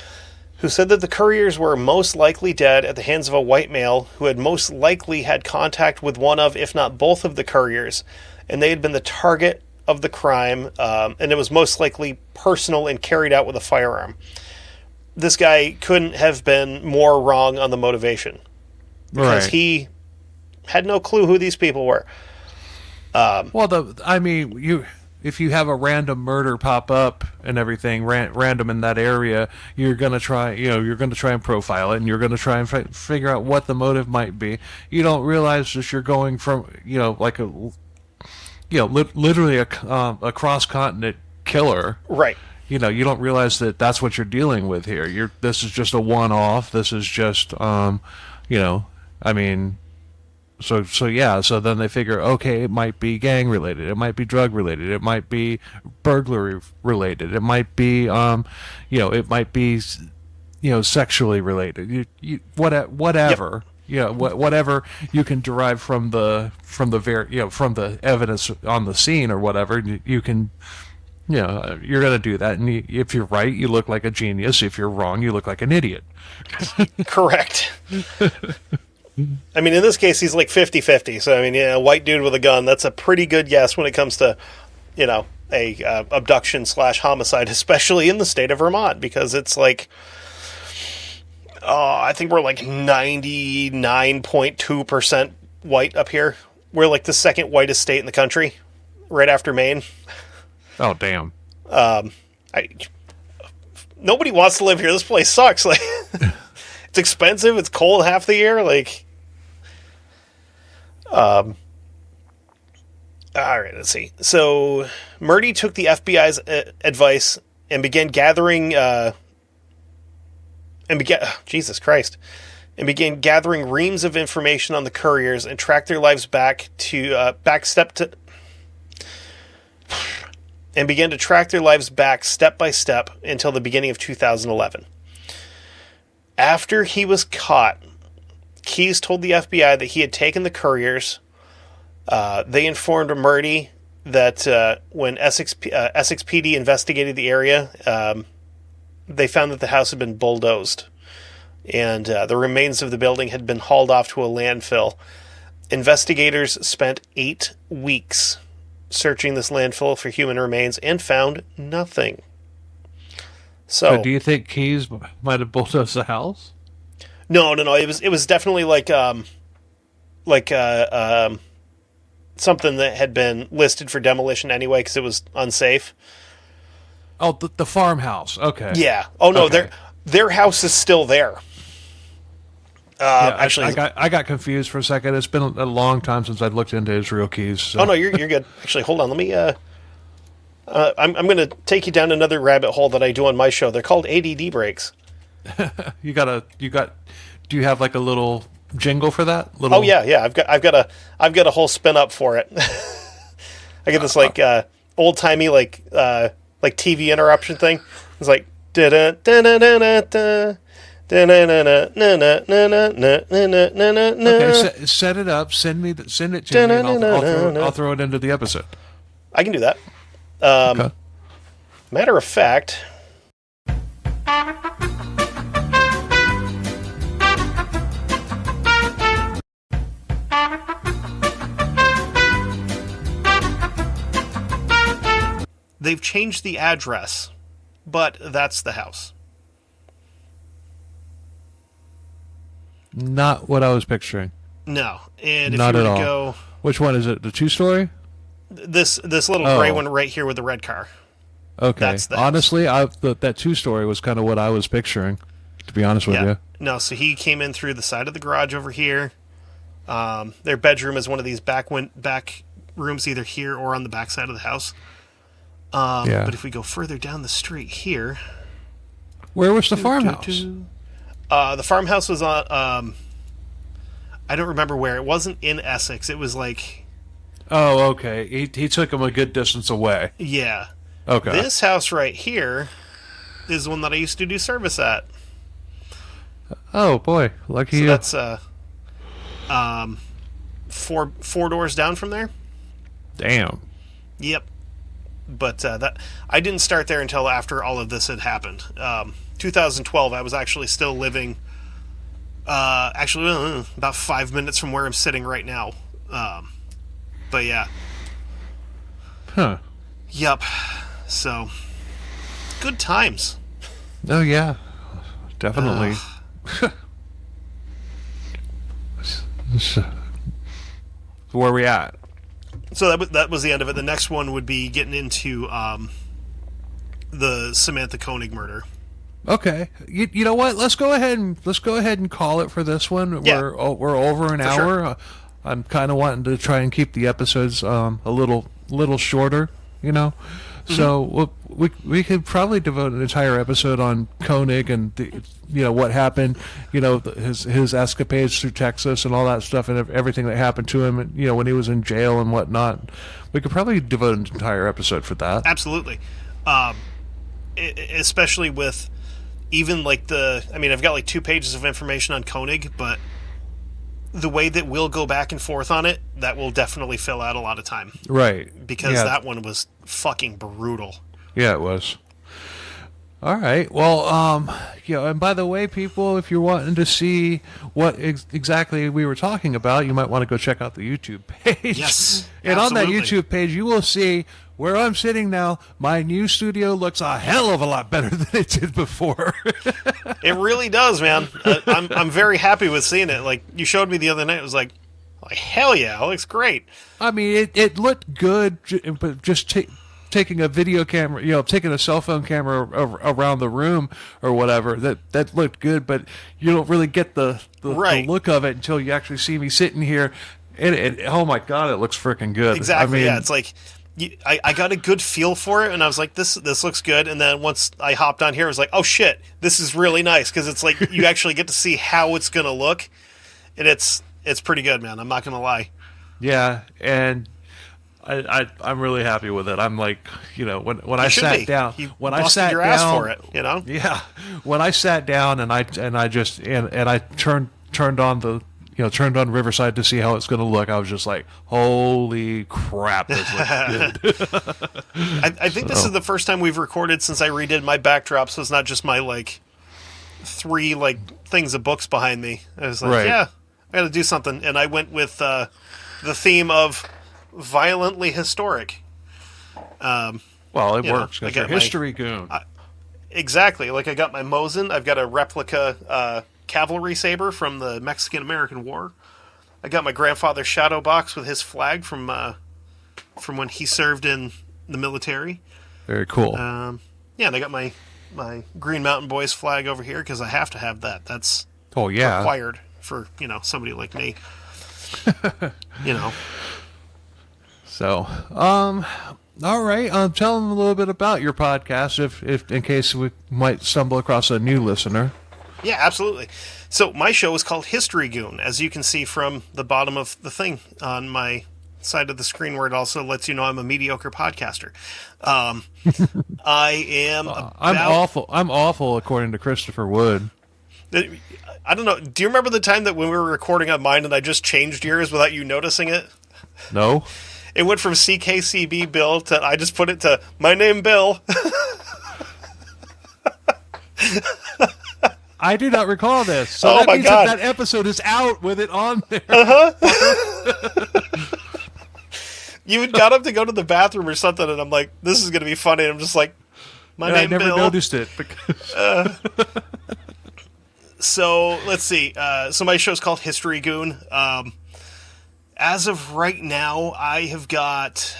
who said that the couriers were most likely dead at the hands of a white male who had most likely had contact with one of, if not both of the couriers, and they had been the target of the crime, and it was most likely personal and carried out with a firearm. This guy couldn't have been more wrong on the motivation, because he had no clue who these people were. If you have a random murder pop up and everything random in that area, you're gonna try and profile it, and you're gonna try and figure out what the motive might be. You don't realize that you're going from literally a cross-continent killer. Right. You don't realize that that's what you're dealing with here. This is just a one-off. This is just So then they figure, okay, it might be gang related, it might be drug related, it might be burglary related, it might be, sexually related. Whatever. Yep. Whatever you can derive from the evidence on the scene or whatever, you can. You're going to do that, and if you're right, you look like a genius. If you're wrong, you look like an idiot. Correct. I mean, in this case, he's like 50-50. So, I mean, a white dude with a gun, that's a pretty good guess when it comes to, a abduction/homicide, especially in the state of Vermont, because it's like, I think we're like 99.2% white up here. We're like the second whitest state in the country, right after Maine. Oh, damn. Nobody wants to live here. This place sucks. Like, it's expensive. It's cold half the year. Like, all right, let's see. So, Murdy took the FBI's advice and began gathering, Jesus Christ, and began gathering reams of information on the couriers and tracked their lives back step by step until the beginning of 2011. After he was caught, Keyes told the FBI that he had taken the couriers. They informed Murdy that when Essex PD investigated the area, they found that the house had been bulldozed, and the remains of the building had been hauled off to a landfill. Investigators spent 8 weeks searching this landfill for human remains and found nothing. So do you think Keyes might have bulldozed the house? No. It was definitely something that had been listed for demolition anyway because it was unsafe. Oh, the farmhouse. Okay. Yeah. Oh no, okay. Their house is still there. Actually, I got confused for a second. It's been a long time since I've looked into Israel Keyes. So. Oh no, you're good. Actually, hold on. Let me. I'm going to take you down another rabbit hole that I do on my show. They're called ADD breaks. Do you have like a little jingle for that? Little... Oh yeah. I've got a whole spin up for it. I get this like old timey like TV interruption thing. It's like okay, set it up. Send it to me, and I'll throw it into the episode. I can do that. Okay. Matter of fact, they've changed the address, but that's the house. Not what I was picturing. No, and if Not you were at to all. go Which one is it? The 2-story? this little gray one right here with the red car. Okay. That's the house. Honestly, that 2-story was kind of what I was picturing, to be honest with you. No, so he came in through the side of the garage over here. Their bedroom is one of these back rooms, either here or on the back side of the house. But if we go further down the street here, where was the farmhouse? The farmhouse was on. I don't remember where. It wasn't in Essex. It was like. Oh, okay. He took him a good distance away. Yeah. Okay. This house right here is one that I used to do service at. Oh boy, lucky you. So that's four doors down from there. Damn. Yep. But that I didn't start there until after all of this had happened. 2012, I was actually still living. About 5 minutes from where I'm sitting right now. But yeah. Huh. Yep. So, good times. Oh yeah, definitely. Where are we at? So that was the end of it. The next one would be getting into the Samantha Koenig murder. Okay, you know what? Let's go ahead and call it for this one. Yeah. We're over an hour. Sure. I'm kind of wanting to try and keep the episodes a little shorter. You know, so we could probably devote an entire episode on Koenig and what happened. His escapades through Texas and all that stuff and everything that happened to him. And, when he was in jail and whatnot. We could probably devote an entire episode for that. Absolutely, especially with even like I've got like 2 pages of information on Koenig, but the way that we'll go back and forth on it, that will definitely fill out a lot of time. Right. Because that one was fucking brutal. Yeah, it was. All right. Well, and by the way, people, if you're wanting to see what exactly we were talking about, you might want to go check out the YouTube page. Yes. And absolutely. on that YouTube page, you will see where I'm sitting now. My new studio looks a hell of a lot better than it did before. It really does, man. I'm very happy with seeing it. Like, you showed me the other night. It was like hell yeah, it looks great. I mean, it looked good, but just taking a video camera, taking a cell phone camera around the room or whatever, that looked good, but you don't really get the look of it until you actually see me sitting here. And oh my God, it looks freaking good. Exactly. Yeah, it's like I got a good feel for it, and I was like, this looks good. And then once I hopped on here, I was like, oh shit, this is really nice, because it's like you actually get to see how it's gonna look, and it's pretty good, man. I'm not gonna lie. Yeah, and I'm really happy with it. I'm like, when I sat down, when I sat your ass for it, Yeah, when I sat down and I turned on the. Turned on Riverside to see how it's going to look. I was just like, holy crap, this looks good. I think this is the first time we've recorded since I redid my backdrop, so it's not just my, 3, things of books behind me. I was like, yeah, I got to do something. And I went with the theme of violently historic. Well, it works, because you're history goon. Exactly. I got my Mosin. I've got a replica cavalry saber from the Mexican-American War. I got my grandfather's shadow box with his flag from when he served in the military. Very cool. And I got my Green Mountain Boys flag over here because I have to have that. That's required for somebody like me. So, all right. Tell them a little bit about your podcast, if in case we might stumble across a new listener. Yeah, absolutely. So my show is called History Goon, as you can see from the bottom of the thing on my side of the screen, where it also lets you know I'm a mediocre podcaster. I am. I'm awful, according to Christopher Wood. I don't know. Do you remember the time that when we were recording on mine and I just changed yours without you noticing it? No. It went from CKCB Bill to I just put it to my name Bill. I do not recall this. So that means that episode is out with it on there. You had got up to go to the bathroom or something, and I'm like, this is going to be funny. And I'm just like, my name Bill. I never noticed it. Because... So, let's see. So my show's called History Goon. As of right now, I have got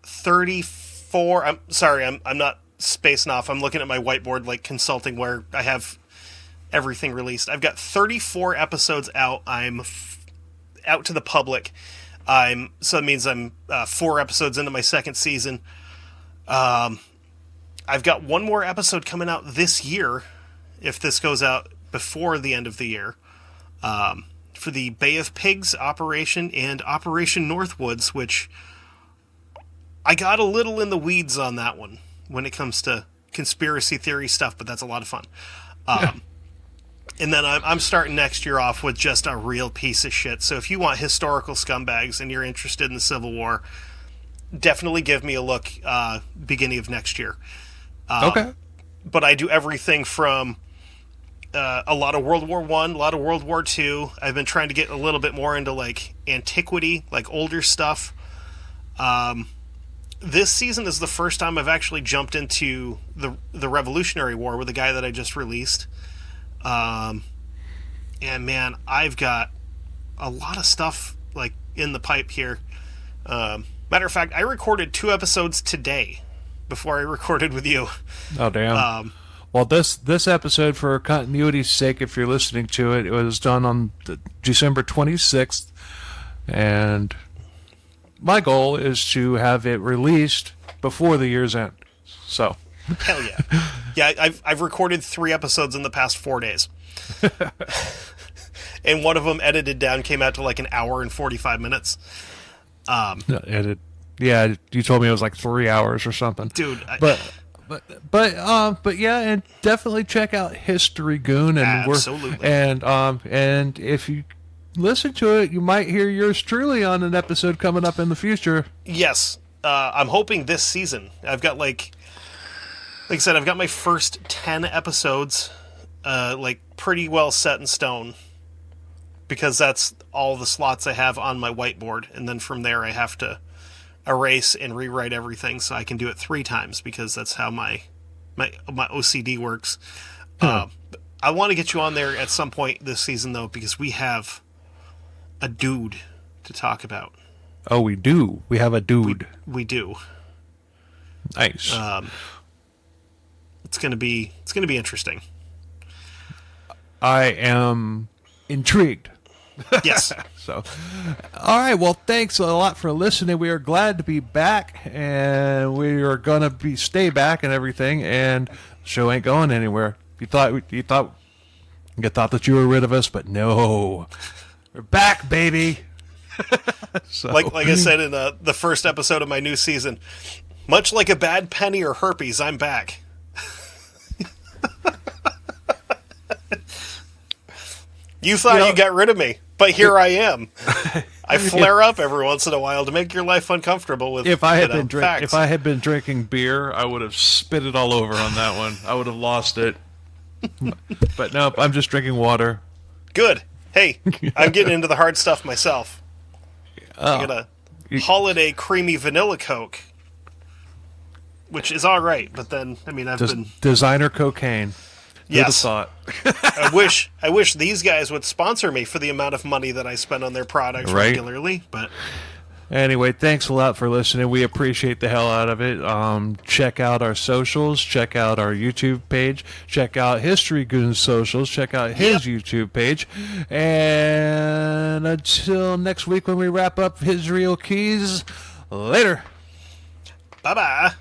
34... I'm sorry, I'm not spacing off. I'm looking at my whiteboard, like consulting, where I have everything released. I've got 34 episodes out. I'm out to the public. So that means I'm 4 episodes into my second season. I've got one more episode coming out this year, if this goes out before the end of the year, for the Bay of Pigs operation and Operation Northwoods, which I got a little in the weeds on that one when it comes to conspiracy theory stuff, but that's a lot of fun. And then I'm starting next year off with just a real piece of shit. So if you want historical scumbags and you're interested in the Civil War, definitely give me a look beginning of next year. Okay. But I do everything from a lot of World War I, a lot of World War II. I've been trying to get a little bit more into like antiquity, like older stuff. This season is the first time I've actually jumped into the Revolutionary War with the guy that I just released. And man, I've got a lot of stuff like in the pipe here. Matter of fact, I recorded 2 episodes today before I recorded with you. Oh, damn. Well, this episode, for continuity's sake, if you're listening to it, it was done on December 26th, and my goal is to have it released before the year's end. So, hell yeah. Yeah, I've recorded 3 episodes in the past 4 days. And one of them edited down came out to like an hour and 45 minutes. Yeah, you told me it was like 3 hours or something. Dude, But yeah, and definitely check out History Goon, and absolutely. And if you listen to it, you might hear yours truly on an episode coming up in the future. Yes, I'm hoping this season. I've got like I said, I've got my first 10 episodes, like pretty well set in stone, because that's all the slots I have on my whiteboard, and then from there I have to erase and rewrite everything so I can do it 3 times, because that's how my OCD works. I want to get you on there at some point this season, though, because we have a dude to talk about. Oh, we do. We have a dude. We do. Nice. It's gonna be interesting. I am intrigued. Yes. So, all right. Well, thanks a lot for listening. We are glad to be back, and we are gonna stay back and everything. And the show ain't going anywhere. You thought that you were rid of us, but no, we're back, baby. So. Like I said in the first episode of my new season, much like a bad penny or herpes, I'm back. You thought you got rid of me, but here I am. I flare up every once in a while to make your life uncomfortable with. If I had been drinking beer, I would have spit it all over on that one. I would have lost it. But no, I'm just drinking water. Good. Hey, I'm getting into the hard stuff myself. I got a holiday creamy vanilla Coke, which is all right. But then, I mean, I've been designer cocaine. Yes. Thought. I wish these guys would sponsor me for the amount of money that I spend on their products regularly. But anyway, thanks a lot for listening. We appreciate the hell out of it. Check out our socials. Check out our YouTube page. Check out History Goon's socials. Check out his YouTube page. And until next week when we wrap up his real keys, later. Bye-bye.